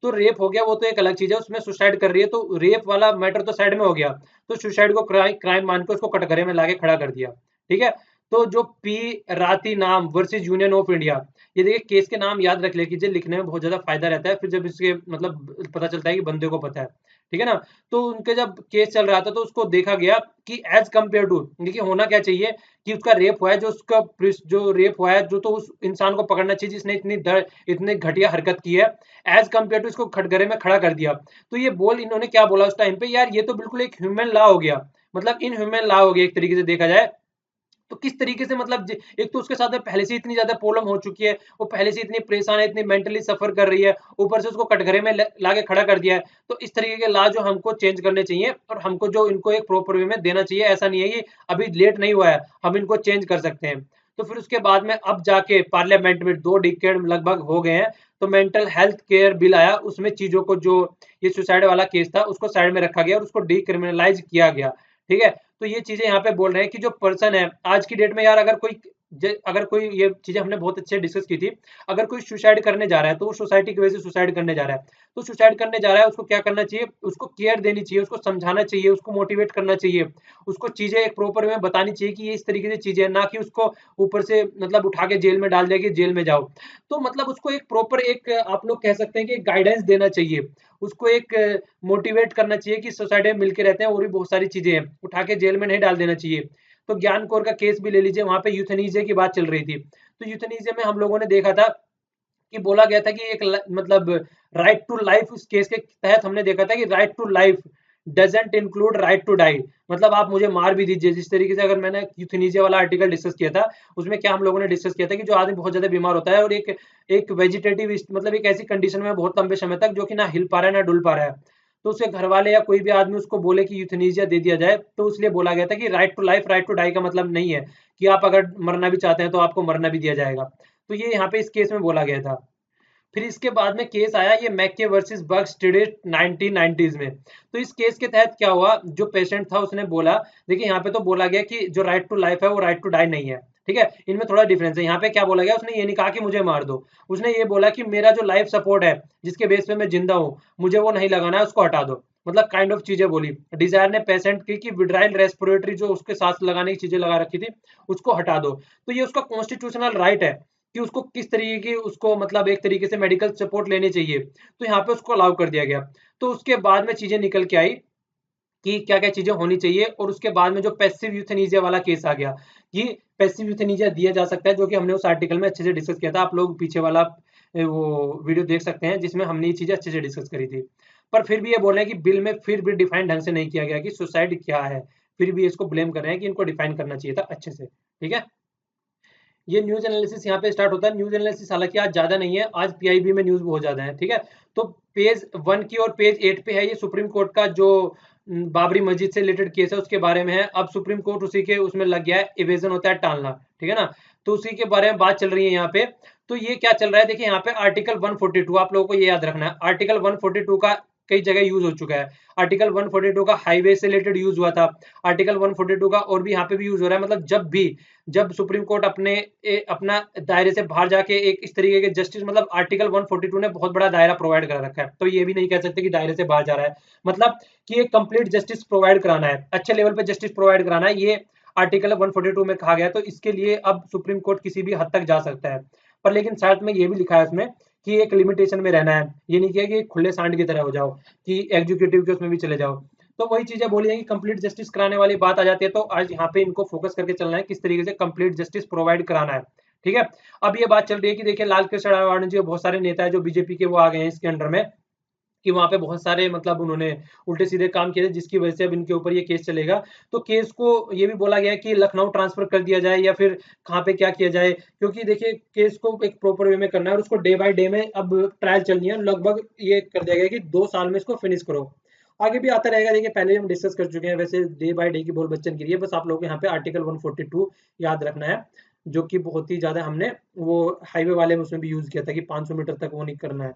तो रेप हो गया वो तो एक अलग चीज है, उसमें सुसाइड कर रही है, तो रेप वाला मैटर तो साइड में हो गया। तो सुसाइड को क्राइम मान के उसको कटघरे में लाके खड़ा कर दिया। ठीक है। तो जो पी राती नाम वर्सेज यूनियन ऑफ इंडिया, ये देखिए केस के नाम याद रख लीजिए, लिखने में बहुत ज्यादा फायदा रहता है, फिर जब इसके मतलब पता चलता है कि बंदे को पता है। ठीक है ना। तो उनके जब केस चल रहा था तो उसको देखा गया कि एज कंपेयर टू, देखिए होना क्या चाहिए कि उसका रेप हुआ है, जो उसका जो रेप हुआ है जो, तो उस इंसान को पकड़ना चाहिए जिसने इतनी घटिया हरकत की है, एज कंपेयर टू इसको खटगरे में खड़ा कर दिया। तो ये बोल इन्होंने क्या बोला उस टाइम पे, यार ये तो बिल्कुल एक ह्यूमन लॉ हो गया, मतलब इन ह्यूमन लॉ हो गया एक तरीके से देखा जाए। तो किस तरीके से मतलब एक तो उसके साथ में पहले से इतनी ज्यादा प्रॉब्लम हो चुकी है, वो पहले से इतनी परेशान है, इतनी मेंटली सफर कर रही है, ऊपर से उसको कटघरे में लाके खड़ा कर दिया है। तो इस तरीके के लॉ जो हमको चेंज करने चाहिए और हमको जो इनको एक प्रॉपर वे में देना चाहिए। ऐसा नहीं है कि अभी लेट नहीं हुआ है, हम इनको चेंज कर सकते हैं। तो फिर उसके बाद में अब जाके पार्लियामेंट में 2 डिकेड लगभग हो गए हैं, तो मेंटल हेल्थ केयर बिल आया, उसमें चीजों को जो ये सुसाइड वाला केस था उसको साइड में रखा गया और उसको डिक्रिमिनलाइज किया गया। ठीक है। तो ये चीजें यहाँ पे बोल रहे हैं कि जो पर्सन है आज की डेट में, यार अगर कोई ये चीजें हमने बहुत अच्छे डिस्कस की थी, अगर कोई सुसाइड करने जा रहा है तो वो सोसाइटी की वजह से सुसाइड करने जा रहा है, तो सुसाइड करने जा रहा है उसको क्या करना चाहिए, उसको केयर देनी चाहिए, उसको समझाना चाहिए, उसको मोटिवेट करना चाहिए, उसको चीजें एक प्रॉपर में बतानी चाहिए कि ये इस तरीके से चीजें, ना कि उसको ऊपर से मतलब उठा के जेल में डाल दिया कि जेल में जाओ। तो मतलब उसको एक प्रॉपर एक आप लोग कह सकते हैं कि गाइडेंस देना चाहिए, उसको एक मोटिवेट करना चाहिए कि सोसाइटी में मिलके रहते हैं और भी बहुत सारी चीजें हैं, उठा के जेल में नहीं डाल देना चाहिए। तो ज्ञान कौर का केस भी ले लीजिए, वहां पे यूथेनेसिया की बात चल रही थी। तो यूथेनेसिया में हम लोगों ने देखा था कि बोला गया था कि एक मतलब राइट टू लाइफ, उस केस के तहत हमने देखा था कि right to life doesn't include right to die, मतलब आप मुझे मार भी दीजिए। जिस तरीके से अगर मैंने यूथेनेसिया वाला आर्टिकल डिस्कस किया था, उसमें क्या हम लोगों ने डिस्कस किया था कि जो आदमी बहुत ज्यादा बीमार होता है और एक एक वेजिटेटिव मतलब एक ऐसी कंडीशन में बहुत लंबे समय तक जो कि ना हिल पा रहा है ना डुल पा रहा है, तो उसके घर वाले या कोई भी आदमी उसको बोले कि यूथेनेसिया दे दिया जाए, तो इसलिए बोला गया था कि right to life right to die का मतलब नहीं है कि आप अगर मरना भी चाहते हैं तो आपको मरना भी दिया जाएगा। तो ये यहाँ पे इस केस में बोला गया था। फिर इसके बाद में केस आया ये मैके वर्सेस बर्क्स स्टेट 1990s में। तो इस केस के तहत क्या हुआ, जो पेशेंट था उसने बोला, देखिए यहाँ पे तो बोला गया कि जो राइट टू लाइफ है वो राइट टू डाई नहीं है। ठीक है, इनमें थोड़ा डिफरेंस है। यहाँ पे क्या बोला गया, उसने ये नहीं कहा कि मुझे मार दो, उसने ये बोला कि मेरा जो लाइफ सपोर्ट है जिसके बेस पे मैं जिंदा हूँ, मुझे वो नहीं लगाना है, उसको हटा दो। मतलब काइंड ऑफ चीजें बोली। डिजायर ने पेशेंट की विड्राइल रेस्पिरेटरी जो उसके सांस लगाने की चीजें लगा रखी थी उसको हटा दो। तो ये उसका कॉन्स्टिट्यूशनल राइट है कि उसको किस तरीके की, उसको मतलब एक तरीके से मेडिकल सपोर्ट लेनी चाहिए, तो यहाँ पे उसको अलाउ कर दिया गया। तो उसके बाद में चीजें निकल के आई कि क्या-क्या चीजें होनी चाहिए, और उसके बाद में जो पैसिव यूथेनेसिया वाला केस आ गया, कि पैसिव यूथेनेसिया दिया जा सकता है, जो कि हमने उस आर्टिकल में अच्छे से डिस्कस किया था। आप लोग पीछे वाला वो वीडियो देख सकते हैं जिसमें हमने ये चीजें अच्छे से डिस्कस करी थी। पर फिर भी ये बोल रहे हैं कि बिल में फिर भी डिफाइन ढंग से नहीं किया गया कि सुसाइड क्या है। फिर भी इसको ब्लेम कर रहे हैं कि इनको डिफाइन करना चाहिए था अच्छे से। ठीक है, ये न्यूज़ एनालिसिस यहाँ पे स्टार्ट होता है। न्यूज़ एनालिसिस हालाँकि आज ज़्यादा नहीं है, आज पीआईबी में न्यूज़ बहुत ज़्यादा है, ठीक है? तो पेज 1 की और पेज 8 पे है ये सुप्रीम कोर्ट का जो बाबरी मस्जिद से रिलेटेड केस है उसके बारे में है। अब सुप्रीम कोर्ट उसी के उसमें लग गया है, इवेज़न होता है टालना, ठीक है ना? तो उसी के बारे में बात चल रही है यहाँ पे। तो ये क्या चल रहा है, देखिए यहाँ पे आर्टिकल 142 आप लोगों को ये याद रखना है। आर्टिकल 142 का कई जगह यूज़ हो चुका है। आर्टिकल 142 का हाईवे से रिलेटेड यूज़ हुआ था। आर्टिकल 142 का और भी यहाँ पे भी यूज़ हो रहा है। मतलब जब सुप्रीम कोर्ट अपना दायरे से बाहर जाके एक इस तरीके के जस्टिस, मतलब आर्टिकल 142 ने बहुत बड़ा दायरा प्रोवाइड कर रखा है, तो ये भी नहीं कह सकते कि दायरे से बाहर जा रहा है। मतलब कि एक कंप्लीट जस्टिस प्रोवाइड कराना है, अच्छे लेवल पे जस्टिस प्रोवाइड कराना है, ये आर्टिकल 142 में कहा गया। तो इसके लिए अब सुप्रीम कोर्ट किसी भी हद तक जा सकता है। पर लेकिन साथ में ये भी लिखा है उसमें कि एक लिमिटेशन में रहना है। ये नहीं किया कि खुले सांड की तरह हो जाओ, कि एग्जीक्यूटिव के उसमें भी चले जाओ। तो वही चीजें बोली है कि कंप्लीट जस्टिस कराने वाली बात आ जाती है। तो आज यहाँ पे इनको फोकस करके चलना है किस तरीके से कंप्लीट जस्टिस प्रोवाइड कराना है। ठीक है, अब ये बात चल रही है कि देखिए लाल कृष्ण आडवाणी जी बहुत सारे नेता है जो बीजेपी के वो आ गए हैं इसके अंडर में, कि वहां पे बहुत सारे मतलब उन्होंने उल्टे सीधे काम किए थे जिसकी वजह से अब इनके ऊपर ये केस चलेगा। तो केस को ये भी बोला गया है कि लखनऊ ट्रांसफर कर दिया जाए या फिर कहाँ पे क्या किया जाए, क्योंकि देखिए केस को एक प्रॉपर वे में करना है और उसको डे बाय डे में अब ट्रायल चलनी है। लगभग ये कर दिया गया कि 2 साल में इसको फिनिश करो। आगे भी आता रहेगा। देखिए पहले हम डिस्कस कर चुके हैं वैसे, डे बाय डे की बोल बच्चन की रही है। बस आप लोगों को यहाँ पे आर्टिकल 142 याद रखना है, जो कि बहुत ही ज्यादा हमने वो हाईवे वाले में उसमें भी यूज किया था कि 500 मीटर तक वो नहीं करना है,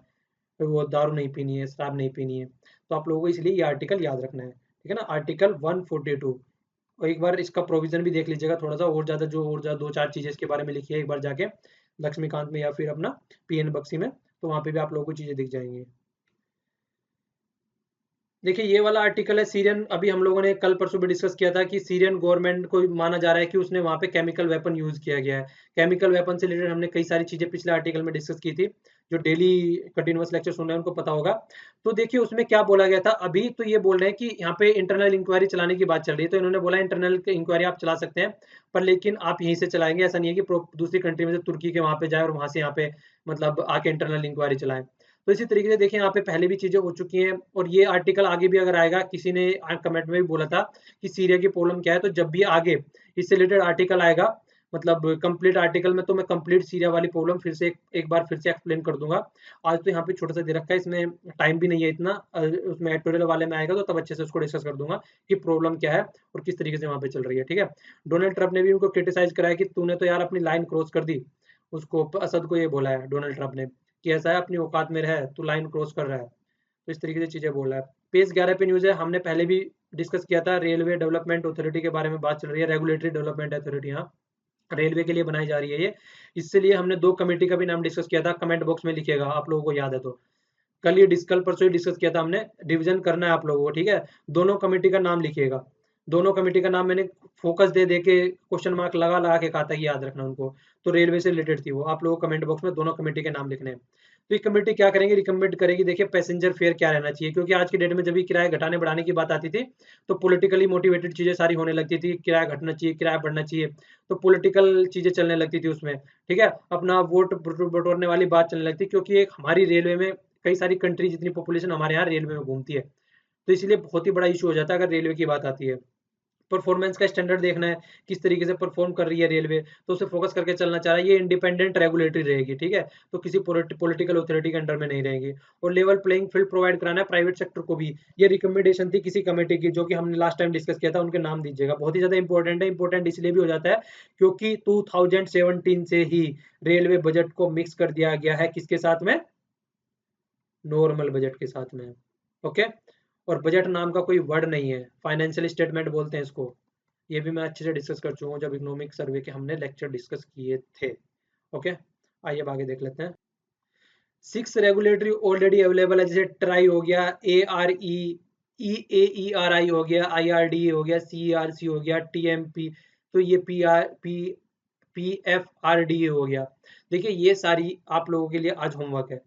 तो वो दारू नहीं पीनी है, शराब नहीं पीनी है। तो आप लोगों को इसलिए ये आर्टिकल याद रखना है, ठीक है ना, आर्टिकल 142। और एक बार इसका प्रोविजन भी देख लीजिएगा थोड़ा सा, और ज़्यादा जो और ज़्यादा 2-4 चीज़ें इसके बारे में लिखी है एक बार जाके लक्ष्मीकांत में या फिर अपना पीएन बक्सी में, तो वहाँ पे भी आप लोगों को चीज़ें दिख जाएंगी। देखिए ये वाला आर्टिकल है सीरियन, अभी हम लोगों ने कल परसों भी डिस्कस किया था कि सीरियन गवर्नमेंट को माना जा रहा है कि उसने वहाँ पे केमिकल वेपन यूज किया गया है। केमिकल वेपन से रिलेटेड हमने कई सारी चीजें पिछले आर्टिकल में डिस्कस की थी। जो डेली कंटिन्यूअस लेक्चर सुन रहे हैं उनको पता होगा। तो देखिए उसमें क्या बोला गया था। अभी तो ये बोल रहे हैं कि यहाँ पे इंटरनल इंक्वायरी चलाने की बात चल रही है, तो इन्होंने बोला इंटरनल इंक्वायरी आप चला सकते हैं, पर लेकिन आप यहीं से चलाएंगे। ऐसा नहीं है कि दूसरी कंट्री में से तुर्की के वहां पे जाए और वहां से यहाँ पे मतलब आके इंटरनल इंक्वायरी चलाएं। तो इसी तरीके से देखिए यहाँ पे पहले भी चीजें हो चुकी हैं, और ये आर्टिकल आगे भी अगर आएगा, किसी ने कमेंट में भी बोला था कि सीरिया की प्रॉब्लम क्या है, तो जब भी आगे इससे रिलेटेड आर्टिकल आएगा, मतलब कंप्लीट आर्टिकल में, तो मैं कंप्लीट सीरिया वाली प्रॉब्लम फिर से एक बार फिर से एक्सप्लेन कर दूंगा। आज तो यहाँ पे छोटा सा दे रखा है, इसमें टाइम भी नहीं है इतना। उसमें एडिटोरियल वाले में आएगा तो तब अच्छे से उसको डिस्कस कर दूंगा कि प्रॉब्लम क्या है और किस तरीके से वहां पे चल रही है। ठीक है, डोनाल्ड ट्रंप ने भी उनको क्रिटिसाइज कराया कि तूने तो यार अपनी लाइन क्रॉस कर दी। उसको असद को ये बोला है डोनाल्ड ट्रंप ने कि ऐसा है अपनी औकात में रह, तू लाइन क्रॉस कर रहा है। तो इस तरीके से चीजें बोल रहा है। पेज 11 पे न्यूज है, हमने पहले भी डिस्कस किया था, रेलवे डेवलपमेंट अथॉरिटी के बारे में बात चल रही है। रेगुलेटरी डेवलपमेंट अथॉरिटी, यहाँ रेलवे के लिए बनाई जा रही है ये। इससे लिए हमने 2 कमेटी का भी नाम डिस्कस किया था, कमेंट बॉक्स में लिखिएगा आप लोगों को याद है तो। कल परसों ही डिस्कस किया था हमने, डिवीजन करना है आप लोगों को, ठीक है। दोनों कमेटी का नाम लिखिएगा। दोनों कमेटी का नाम मैंने फोकस दे दे के क्वेश्चन मार्क लगा लगा के कहा था कि याद रखना उनको। तो रेलवे से रिलेटेड थी वो। आप लोगों को कमेंट बॉक्स में दोनों कमेटी के नाम लिखने हैं। तो ये कमेटी क्या करेंगे, रिकमेंड करेगी देखिए पैसेंजर फेयर क्या रहना चाहिए, क्योंकि आज की डेट में जब भी किराया घटाने बढ़ाने की बात आती थी तो पॉलिटिकली मोटिवेटेड चीजें सारी होने लगती थी, किराया घटना चाहिए, किराया बढ़ना चाहिए। तो पॉलिटिकल चीजें चलने लगती थी उसमें, ठीक है, अपना वोट बटोरने वाली बात चलने लगती, क्योंकि एक हमारी रेलवे में कई सारी कंट्री जितनी पॉपुलेशन हमारे यहाँ रेलवे में घूमती है। तो इसलिए बहुत ही बड़ा इशू हो जाता है अगर रेलवे की बात आती है। परफॉर्मेंस का स्टैंडर्ड देखना है, किस तरीके से परफॉर्म कर रही है रेलवे, तो उसे फोकस करके चलना चाह रहा है। ये इंडिपेंडेंट रेगुलेटरी रहेगी, ठीक है, तो किसी पॉलिटिकल अथॉरिटी के अंडर में नहीं रहेंगी। और लेवल प्लेइंग फील्ड प्रोवाइड कराना है प्राइवेट सेक्टर को भी। ये रिकमेंडेशन थी किसी कमेटी की जो कि हमने लास्ट टाइम डिस्कस किया था, उनके नाम दीजिएगा। बहुत ही ज्यादा इंपॉर्टेंट है। इंपॉर्टेंट इसलिए भी हो जाता है क्योंकि 2017 से ही रेलवे बजट को मिक्स कर दिया गया है, किसके साथ में, नॉर्मल बजट के साथ में। ओके, और बजट नाम का कोई वर्ड नहीं है, फाइनेंशियल स्टेटमेंट बोलते हैं इसको। ये भी मैं अच्छे से डिस्कस कर चुका हूँ जब इकोनॉमिक सर्वे के हमने लेक्चर डिस्कस किए थे। ओके, आइए अब आगे देख लेते हैं। 6 रेगुलेटरी ऑलरेडी अवेलेबल है, जैसे ट्राई हो गया, ARE, EAERI हो गया, IRDA हो गया, CERC हो गया, TMP, तो ये PFRDA हो गया। देखिए ये सारी आप लोगों के लिए आज होमवर्क है,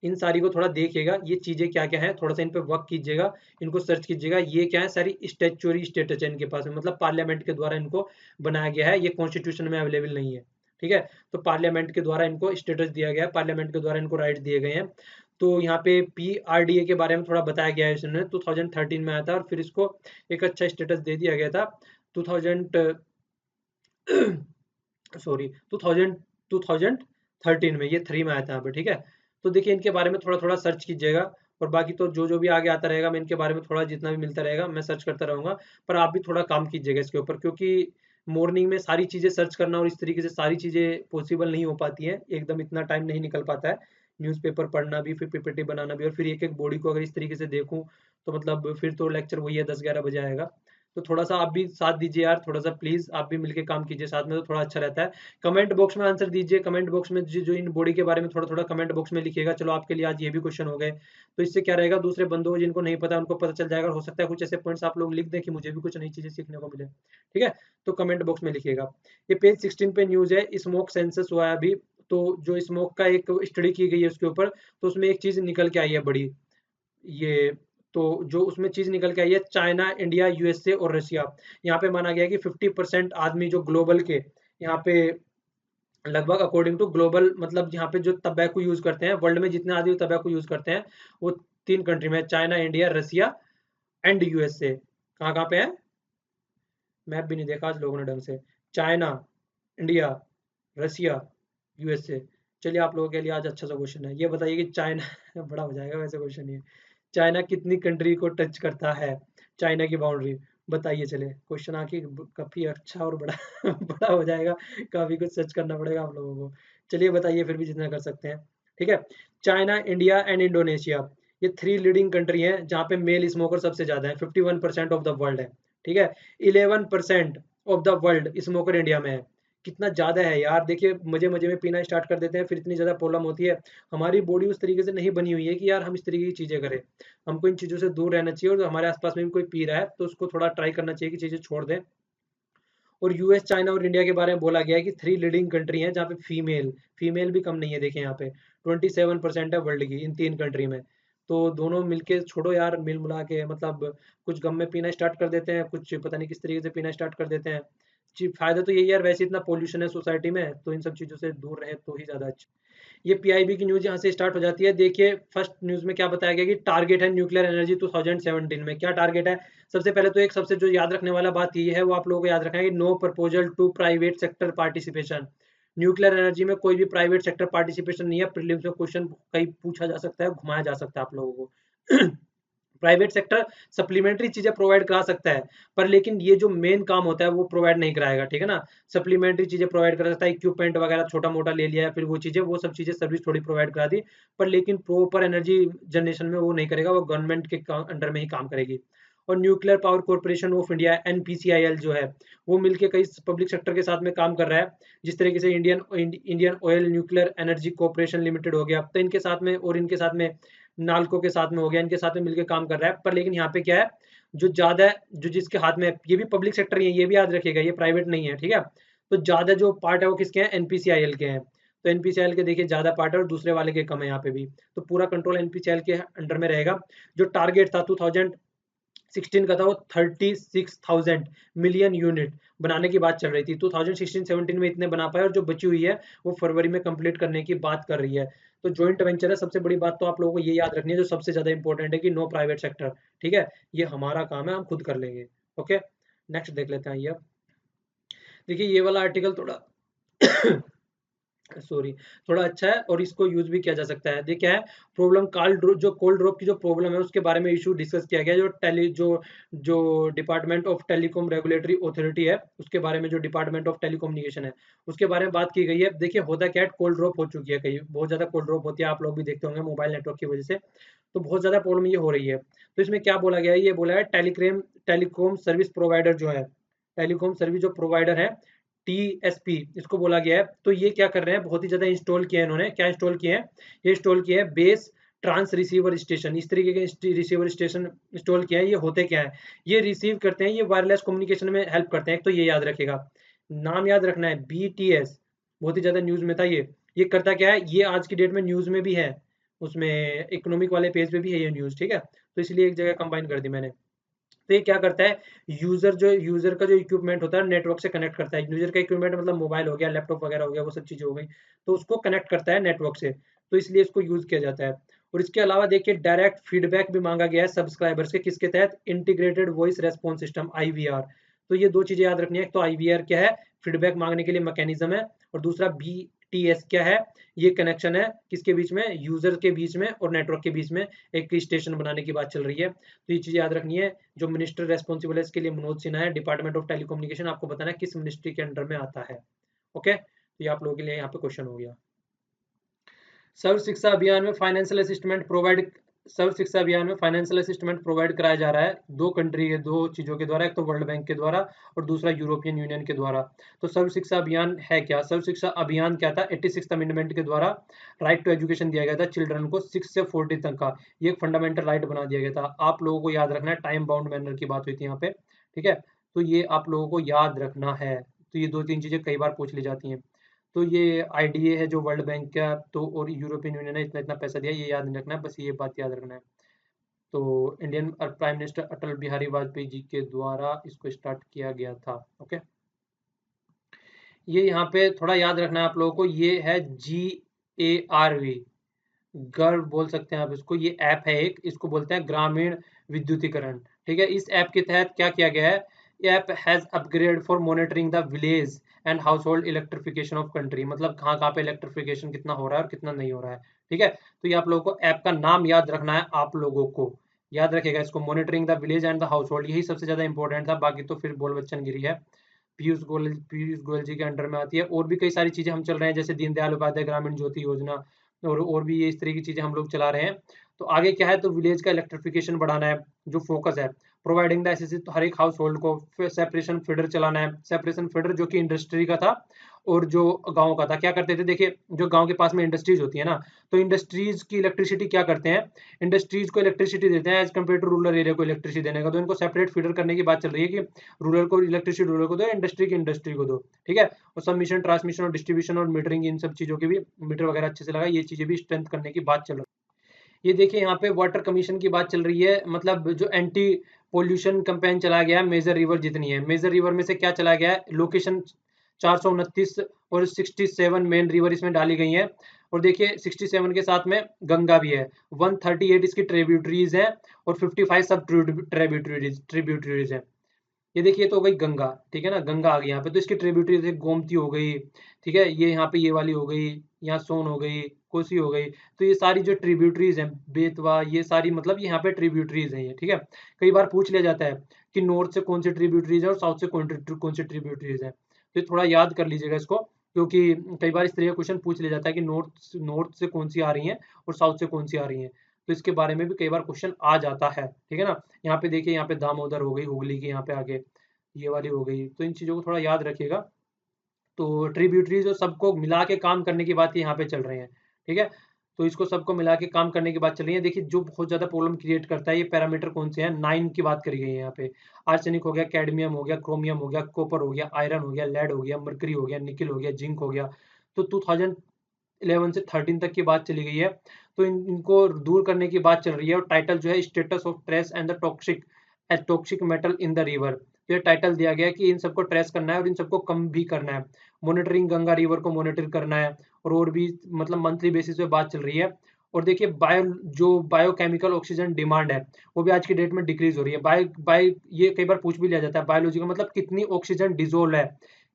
इन सारी को थोड़ा देखिएगा, ये चीजें क्या क्या है, थोड़ा सा इन पे वर्क कीजिएगा, इनको सर्च कीजिएगा। ये क्या है, सारी स्टेचुअरी स्टेटस है इनके पास में, मतलब पार्लियामेंट के द्वारा इनको बनाया गया है, ये कॉन्स्टिट्यूशन में अवेलेबल नहीं है। ठीक है, तो पार्लियामेंट के द्वारा इनको स्टेटस दिया गया है, पार्लियामेंट के द्वारा इनको राइट दिए गए हैं। तो यहाँ पे PRDA के बारे में थोड़ा बताया गया है, इसने 2013 में आया था, और फिर इसको एक अच्छा स्टेटस दे दिया गया था 2000 सॉरी 2013 में, ये 3 में आया था यहाँ पे। ठीक है, तो देखिए इनके बारे में थोड़ा थोड़ा सर्च कीजिएगा, और बाकी तो जो जो भी आगे आता रहेगा मैं इनके बारे में थोड़ा जितना भी मिलता रहेगा मैं सर्च करता रहूंगा। पर आप भी थोड़ा काम कीजिएगा इसके ऊपर, क्योंकि मॉर्निंग में सारी चीजें सर्च करना और इस तरीके से सारी चीजें पॉसिबल नहीं हो पाती हैं, एकदम इतना टाइम नहीं निकल पाता है। न्यूज़पेपर पढ़ना भी, फिर PPT बनाना भी, और फिर एक एक बॉडी को अगर इस तरीके से देखूं तो मतलब फिर तो लेक्चर वही है 10-11 बजे आएगा। तो थोड़ा सा आप भी साथ दीजिए यार, थोड़ा सा प्लीज आप भी मिलके काम कीजिए साथ में, तो थोड़ा अच्छा रहता है। कमेंट बॉक्स में आंसर दीजिए, कमेंट बॉक्स में जो इन बॉडी के बारे में थोड़ा थोड़ा कमेंट बॉक्स में लिखिएगा। चलो आपके लिए आज ये भी क्वेश्चन हो गए, तो इससे क्या रहेगा, दूसरे बंदों को जिनको नहीं पता उनको पता चल जाएगा। हो सकता है कुछ ऐसे पॉइंट्स आप लोग लिख दें कि मुझे भी कुछ नई चीजें सीखने को मिले। ठीक है, तो कमेंट बॉक्स में लिखिएगा। ये पेज 16 पे न्यूज है, स्मोक सेंसस हुआ है अभी, तो जो स्मोक का एक स्टडी की गई है उसके ऊपर, तो उसमें एक चीज निकल के आई है बड़ी, ये तो जो उसमें चीज निकल के आई है, चाइना, इंडिया, USA और रशिया, यहाँ पे माना गया कि 50% आदमी जो ग्लोबल के यहाँ पे लगभग अकॉर्डिंग टू ग्लोबल, मतलब यहाँ पे जो तंबाकू यूज करते हैं, वर्ल्ड में जितने आदमी तंबाकू यूज करते हैं वो 3 कंट्री में, China, India, Russia and USA। कहाँ कहाँ पे है, मैप भी नहीं देखा आज लोगों ने ढंग से। China, India, Russia, USA। चलिए आप लोगों के लिए आज अच्छा सा क्वेश्चन है, ये बताइए कि चाइना बड़ा हो जाएगा वैसे क्वेश्चन ये, चाइना कितनी कंट्री को टच करता है, चाइना की बाउंड्री बताइए। चले क्वेश्चन आके काफी अच्छा और बड़ा बड़ा हो जाएगा, काफी कुछ सर्च करना पड़ेगा आप लोगों को। चलिए बताइए फिर भी जितना कर सकते हैं। ठीक है, चाइना, इंडिया एंड इंडोनेशिया, ये 3 लीडिंग कंट्री हैं जहाँ पे मेल स्मोकर सबसे ज्यादा है, 51% ऑफ द वर्ल्ड है। ठीक है, 11% of the world smoker India में है। कितना ज़्यादा है यार, देखिए मजे मजे में पीना स्टार्ट कर देते हैं, फिर इतनी ज़्यादा प्रॉब्लम होती है। हमारी बॉडी उस तरीके से नहीं बनी हुई है कि यार हम इस तरीके की चीज़ें करें, हमको इन चीज़ों से दूर रहना चाहिए, और हमारे आसपास में भी कोई पी रहा है तो उसको थोड़ा ट्राई करना चाहिए कि चीज़ें छोड़ दें। और US, चाइना और इंडिया के बारे में बोला गया है कि 3 लीडिंग कंट्री हैं जहाँ पे फीमेल फीमेल भी कम नहीं है। देखें यहाँ पे 27% है वर्ल्ड की इन 3 कंट्री में। तो दोनों मिलके छोड़ो यार, मिल मिला के मतलब कुछ गम में पीना स्टार्ट कर देते हैं, कुछ पता नहीं किस तरीके से पीना स्टार्ट कर देते हैं। फायदा तो यही यार, वैसे इतना पोल्यूशन है सोसाइटी में, तो इन सब चीज़ों से दूर रहे तो ही ज़्यादा अच्छा। ये PIB की न्यूज़ यहाँ से स्टार्ट हो जाती है। देखिए फर्स्ट न्यूज़ में क्या बताया गया कि टारगेट है न्यूक्लियर एनर्जी 2017 में। क्या टारगेट है, सबसे पहले तो एक सबसे जो याद रखने वाला बात ये है वो आप लोगों को याद रखना है कि no proposal to private sector participation. Nuclear energy में कोई भी प्राइवेट सेक्टर पार्टिसिपेशन नहीं है। प्रीलिम्स में क्वेश्चन कहीं पूछा जा सकता है, घुमाया जा सकता है आप लोगों को। प्राइवेट सेक्टर सप्लीमेंट्री चीजें प्रोवाइड करा सकता है, पर लेकिन ये जो मेन काम होता है वो प्रोवाइड नहीं कराएगा। ठीक है ना, सप्लीमेंट्री चीजें प्रोवाइड करा सकता है, इक्विपमेंट वगैरह छोटा मोटा ले लिया, फिर वो चीजें, वो सब चीजें सर्विस थोड़ी प्रोवाइड करा दी, पर लेकिन प्रॉपर एनर्जी जनरेशन में वो नहीं करेगा, वो गवर्नमेंट के अंडर में ही काम करेगी। और nuclear power corporation of India NPCIL जो है, वो मिलके कई पब्लिक सेक्टर के साथ में काम कर रहा है, जिस तरीके से Indian oil nuclear energy corporation limited हो गया, तो इनके साथ में, और इनके साथ में नाल्को के साथ में हो गया, इनके साथ में मिलकर काम कर रहा है। पर लेकिन यहाँ पे क्या है, जो ज्यादा जो जिसके हाथ में, ये भी पब्लिक सेक्टर ही है, ये भी याद रखिएगा, ये प्राइवेट नहीं है। ठीक है, तो ज्यादा जो पार्ट है वो किसके हैं, NPCIL के हैं। तो NPCIL के देखिए ज्यादा पार्ट है और दूसरे वाले के कम है यहाँ पे भी, तो पूरा कंट्रोल NPCIL के अंडर में रहेगा। जो टारगेट था 2016 का था वो 36,000 मिलियन यूनिट बनाने की बात चल रही थी। 2016-17 में इतने बना पाए, और जो बची हुई है वो फरवरी में कंप्लीट करने की बात कर रही है। तो जॉइंट वेंचर है। सबसे बड़ी बात तो आप लोगों को ये याद रखनी है, जो सबसे ज्यादा इंपॉर्टेंट है, कि नो प्राइवेट सेक्टर। ठीक है, ये हमारा काम है, हम खुद कर लेंगे। ओके, नेक्स्ट देख लेते हैं। ये देखिए ये वाला आर्टिकल थोड़ा सॉरी थोड़ा अच्छा है, और इसको यूज भी किया जा सकता है। देखिए है प्रॉब्लम, जो कोल्ड ड्रॉप की जो प्रॉब्लम है उसके बारे में इशू डिस्कस किया गया। जो department of telecom regulatory authority है, उसके बारे में, जो डिपार्टमेंट ऑफ टेलीकम्युनिकेशन है उसके बारे में बात की गई है। देखिए होता क्या है, कोल्ड ड्रॉप हो चुकी है, कहीं बहुत ज्यादा कोल्ड ड्रॉप होती है, आप लोग भी देखते होंगे मोबाइल नेटवर्क की वजह से, तो बहुत ज्यादा प्रॉब्लम ये हो रही है। तो इसमें क्या बोला गया है, ये बोला है टेलीकॉम सर्विस प्रोवाइडर जो है, टेलीकॉम सर्विस जो प्रोवाइडर है, टीएसपी इसको बोला गया है। तो ये क्या कर रहे हैं, बहुत ही ज़्यादा इंस्टॉल किया है इन्होंने। क्या इंस्टॉल किए हैं, ये इंस्टॉल किया है बेस ट्रांस रिसीवर स्टेशन, इस तरीके के रिसीवर स्टेशन इंस्टॉल किया है। ये होते क्या है, ये रिसीव करते हैं, ये वायरलेस कम्युनिकेशन में हेल्प करते हैं। तो ये याद रखेगा, नाम याद रखना है, बीटीएस, बहुत ही ज़्यादा न्यूज़ में था ये करता क्या है, ये आज की डेट में न्यूज़ में भी है, उसमें इकोनॉमिक वाले पेज पे भी है ये न्यूज़, ठीक है। तो इसलिए एक जगह कंबाइन कर दी मैंने। तो ये क्या करता है, यूजर का जो इक्विपमेंट होता है नेटवर्क से कनेक्ट करता है। यूजर का इक्विपमेंट मतलब मोबाइल हो गया, लैपटॉप वगैरह हो गया, वो सब चीजें हो गई, तो उसको कनेक्ट करता है नेटवर्क से। तो इसलिए इसको यूज किया जाता है। और इसके अलावा देखिए डायरेक्ट फीडबैक भी मांगा गया है सब्सक्राइबर्स के, किसके तहत, integrated voice response system, IVR. तो ये दो चीजें याद रखनी है, तो आईवीआर क्या है, फीडबैक मांगने के लिए मैकेनिज्म है, और दूसरा बीटीएस क्या है, ये कनेक्शन है किसके बीच में, यूजर के बीच में और नेटवर्क के बीच में एक स्टेशन बनाने की बात चल रही है। तो ये चीज़ याद रखनी है। जो मिनिस्टर रेस्पॉन्सिबल है इसके लिए मनोज सिन्हा है, डिपार्टमेंट ऑफ टेलीकम्युनिकेशन, आपको बताना है किस मिनिस्ट्री के अंडर में आता है। ओके, तो ये आप लोगों के लिए यहाँ पे क्वेश्चन हो गया। सर्व शिक्षा अभियान में फाइनेंशियल असिस्टमेंट प्रोवाइड, सर्व शिक्षा अभियान में फाइनेंशियल असिस्टमेंट प्रोवाइड कराया जा रहा है दो कंट्री के, दो चीज़ों के द्वारा, एक तो वर्ल्ड बैंक के द्वारा और दूसरा यूरोपियन यूनियन के द्वारा। तो सर्व शिक्षा अभियान है क्या, सर्व शिक्षा अभियान क्या था, 86 अमेंडमेंट के द्वारा राइट टू एजुकेशन दिया गया था चिल्ड्रन को 6 से 40 तक का, ये एक फंडामेंटल राइट बना दिया गया था। आप लोगों को याद रखना है, टाइम बाउंड मैनर की बात हुई थी यहाँ पे, ठीक है। तो ये आप लोगों को याद रखना है। तो ये दो तीन चीज़ें कई बार पूछ ली जाती हैं। तो ये आईडीए है जो वर्ल्ड बैंक का, तो और यूरोपियन यूनियन ने इतना इतना पैसा दिया, ये याद नहीं रखना है, बस ये बात याद रखना है। तो Indian prime minister Atal Bihari Vajpayee ji के द्वारा इसको स्टार्ट किया गया था। ओके, ये यहाँ पे थोड़ा याद रखना है आप लोगों को, ये है GARV, गर्व बोल सकते हैं आप इसको। ये ऐप है एक, इसको बोलते हैं ग्रामीण विद्युतीकरण, ठीक है। इस ऐप के तहत क्या किया गया है, app has upgrade for monitoring the village and house hold electrification of country, मतलब कहाँ कहाँ पे इलेक्ट्रिफिकेशन कितना हो रहा है और कितना नहीं हो रहा है, ठीक है। तो ये आप लोगों को ऐप का नाम याद रखना है, आप लोगों को याद रखेगा इसको, monitoring the village and the house hold, यही सबसे ज्यादा इंपॉर्टेंट था, बाकी तो फिर बोल बच्चन गिरी है। पीयूष गोयल जी के अंडर में आती है। और भी कई सारी चीजें हम चल रहे हैं, जैसे दीनदयाल उपाध्याय ग्रामीण ज्योति योजना, और भी ये इस तरह की चीजें हम लोग चला रहे हैं। तो आगे क्या है, तो विलेज का इलेक्ट्रिफिकेशन बढ़ाना है जो फोकस है, प्रोवाइडिंग द एसएससी, तो हर एक हाउस होल्ड को सेपरेशन फीडर चलाना है, सेपरेशन फीडर जो कि इंडस्ट्री का था और जो गांव का था। क्या करते थे, देखिए जो गांव के पास में इंडस्ट्रीज होती है ना, तो इंडस्ट्रीज की इलेक्ट्रिसिटी क्या करते हैं, इंडस्ट्रीज को इलेक्ट्रिसिटी देते हैं as compare to rural area को इलेक्ट्रिसिटी देने का। तो इनको सेपरेट फीडर करने की बात चल रही है कि रूरल को इलेक्ट्रिसिटी रूरल को दो, इंडस्ट्री की इंडस्ट्री को दो, ठीक है। और सबमिशन, ट्रांसमिशन और डिस्ट्रीब्यूशन और मीटरिंग, इन सब चीजों की भी मीटर वगैरह अच्छे से लगा, ये चीजें भी स्ट्रेंथ करने की बात चल रही है। ये देखिए यहाँ पे वाटर कमीशन की बात चल रही है, मतलब जो एंटी पोल्यूशन कैंपेन चला गया है, मेजर रिवर जितनी है, मेजर रिवर में से क्या चला गया है, लोकेशन 429 और 67 मेन रिवर इसमें डाली गई हैं। और देखिए 67 के साथ में गंगा भी है, 138 इसकी ट्रिब्यूटरीज हैं और 55 सब ट्रिब्यूटरीज हैं। ये देखिए तो हो गई गंगा, ठीक है ना, गंगा आ गई यहाँ पे। तो इसकी ट्रिब्यूटरी जैसे गोमती हो गई, ठीक है, ये यहाँ पे ये वाली हो गई, यहाँ सोन हो गई, कोसी हो गई। तो ये सारी जो ट्रिब्यूटरीज हैं, बेतवा, ये सारी मतलब यहाँ पे ट्रिब्यूटरीज हैं ये, ठीक है। कई बार पूछ लिया जाता है कि नॉर्थ से कौन सी ट्रिब्यूटरीज है और साउथ से कौन सी ट्रिब्यूटरीज है। तो ये थोड़ा याद कर लीजिएगा इसको, क्योंकि कई बार इस तरह का क्वेश्चन पूछ लिया जाता है कि नॉर्थ से कौन सी आ रही है और साउथ से कौन सी आ रही है। तो इसके बारे में भी कई बार क्वेश्चन आ जाता है, ठीक है ना। यहाँ पे देखिए, यहाँ पे दामोदर हो गई, हुगली की यहाँ पे आगे ये वाली हो गई। तो इन चीज़ों को थोड़ा याद रखिएगा। तो ट्रिब्यूटरीज और सबको मिला के काम करने की बात यहाँ पे चल रही है, ठीक है। तो इसको सबको मिला के काम करने की बात चल रही है। देखिए जो बहुत ज़्यादा प्रॉब्लम क्रिएट करता है, ये पैरामीटर कौन से हैं, 9 की बात करी गई है यहाँ पे। आर्सेनिक हो गया, कैडमियम हो गया, क्रोमियम हो गया, कॉपर हो गया, आयरन हो गया, लेड हो गया, मर्करी हो गया, निकल हो गया, जिंक हो गया। तो 2011 से 13 तक की बात चली गई है। तो इनको दूर करने की बात चल रही है। और टाइटल जो है, status of trace and the toxic metal in the river. तो ये टाइटल दिया गया है कि इन सबको ट्रेस करना है और इन सबको कम भी करना है। मॉनिटरिंग, गंगा रिवर को मॉनिटर करना है। और भी मतलब मंथली बेसिस पे बात चल रही है। और देखिए बायोकेमिकल ऑक्सीजन डिमांड है, वो भी आज की डेट में डिक्रीज हो रही है। बाय ये कई बार पूछ भी लिया जाता है, बायोलॉजी का मतलब कितनी ऑक्सीजन डिजोल्व है,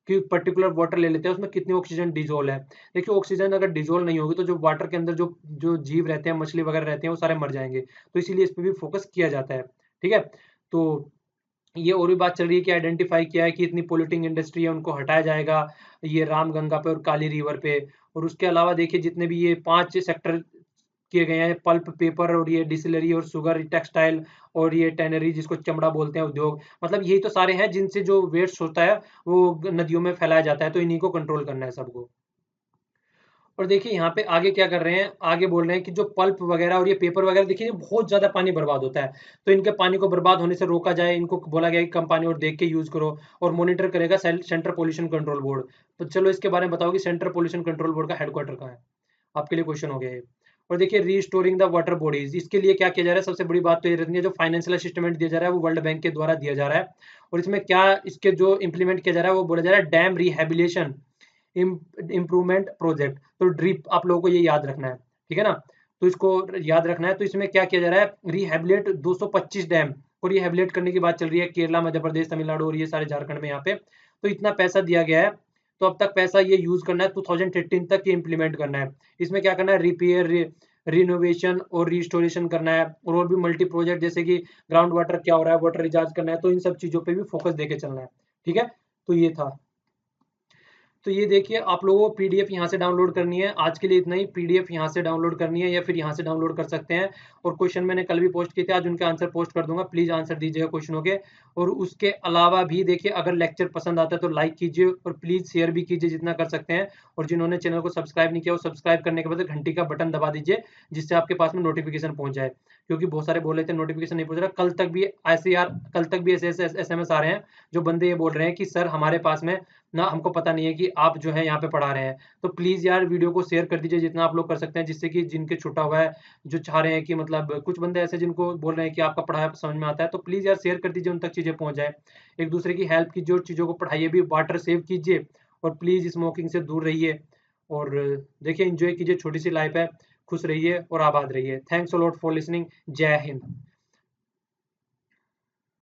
कि पर्टिकुलर वाटर ले लेते हैं उसमें कितनी ऑक्सीजन डिजोल्व है। देखिए ऑक्सीजन अगर डिजोल्व नहीं होगी तो जो वाटर के अंदर जो जो जीव रहते हैं, मछली वगैरह रहते हैं, वो सारे मर जाएंगे। तो इसीलिए इस पर भी फोकस किया जाता है, ठीक है। तो ये और भी बात चल रही है कि आइडेंटिफाई किया है कि इतनी पोल्यूटिंग इंडस्ट्री है, उनको हटाया जाएगा, ये राम गंगा पे और काली रिवर पे। और उसके अलावा देखिए जितने भी ये 5 सेक्टर किए गए हैं, पल्प, पेपर और ये डिस्टिलरी और शुगर, टेक्सटाइल और ये टैनरी जिसको चमड़ा बोलते हैं उद्योग, मतलब यही तो सारे हैं जिनसे जो वेस्ट होता है वो नदियों में फैलाया जाता है, तो इन्हीं को कंट्रोल करना है सबको। और देखिए यहाँ पे आगे क्या कर रहे हैं, आगे बोल रहे हैं कि जो पल्प वगैरह और ये पेपर वगैरह देखिए बहुत ज़्यादा पानी बर्बाद होता है, तो इनके पानी को बर्बाद होने से रोका जाए, इनको बोला गया है कि कम पानी और देख के यूज़ करो, और मॉनिटर करेगा सेंट्रल पोल्यूशन कंट्रोल बोर्ड। तो चलो इसके बारे में बताओ कि सेंट्रल पोल्यूशन कंट्रोल बोर्ड का हेडक्वार्टर कहाँ है? आपके लिए क्वेश्चन हो गया ये। और देखिए रीस्टोरिंग द वाटर बॉडीज, इसके लिए क्या किया जा रहा है, सबसे बड़ी बात तो ये रहती है जो फाइनेंशियल असिस्टेंट दिया जा रहा है वो वर्ल्ड बैंक के द्वारा दिया जा रहा है, और इसमें क्या इसके जो इम्प्लीमेंट किया जा रहा है वो बोला जा रहा है डैम रिहेबिलिटेशन इम्प्रूवमेंट प्रोजेक्ट। तो ड्रिप आप लोगों को ये याद रखना है, ठीक है ना, तो इसको याद रखना है। तो इसमें क्या किया जा रहा है, रिहेबिलिट 225 डैम को रिहेबिलिट करने की बात चल रही है, केरला, मध्य प्रदेश, तमिलनाडु और ये सारे झारखंड में यहाँ पे। तो इतना पैसा दिया गया है, तो अब तक पैसा ये यूज करना है, 2018 तक ये इम्प्लीमेंट करना है। इसमें क्या करना है, रिपेयर, रिनोवेशन और रिस्टोरेशन करना है, और भी मल्टी प्रोजेक्ट जैसे कि ग्राउंड वाटर क्या हो रहा है, वाटर रिचार्ज करना है, तो इन सब चीजों पे भी फोकस देके चलना है, ठीक है। तो ये था, तो ये देखिए आप लोगों को पीडीएफ यहाँ से डाउनलोड करनी है। आज के लिए इतना ही, पीडीएफ यहाँ से डाउनलोड करनी है या फिर यहाँ से डाउनलोड कर सकते हैं। और क्वेश्चन मैंने कल भी पोस्ट किए थे, आज उनके आंसर पोस्ट कर दूंगा, प्लीज आंसर दीजिएगा क्वेश्चनों के। और उसके अलावा भी देखिए अगर लेक्चर पसंद आता है तो लाइक कीजिए और प्लीज शेयर भी कीजिए जितना कर सकते हैं। और जिन्होंने चैनल को सब्सक्राइब नहीं किया वो सब्सक्राइब करने के बाद घंटी का बटन दबा दीजिए, जिससे आपके पास में नोटिफिकेशन पहुंच जाए, क्योंकि बहुत सारे बोल रहे थे नोटिफिकेशन नहीं पहुंच रहा। कल तक भी ऐसे यार, कल तक भी ऐसे SMS आ रहे हैं जो बंदे ये बोल रहे हैं कि सर हमारे पास में ना, हमको पता नहीं है कि आप जो है यहाँ पे पढ़ा रहे हैं। तो प्लीज यार वीडियो को शेयर कर दीजिए जितना आप लोग कर सकते हैं, जिससे कि जिनके छूटा हुआ है, जो चाह रहे हैं कि मतलब कुछ बंदे ऐसे जिनको बोल रहे हैं कि आपका पढ़ाया समझ में आता है, तो प्लीज यार शेयर कर दीजिए, उन तक चीजें पहुंच जाए। एक दूसरे की हेल्प कीजिए और चीजों को पढ़ाइए भी, वाटर सेव कीजिए और प्लीज स्मोकिंग से दूर रहिए। और देखिए एंजॉय कीजिए, छोटी सी लाइफ है, खुश रहिए और आबाद रहिए। Thanks a lot for listening. जय हिंद।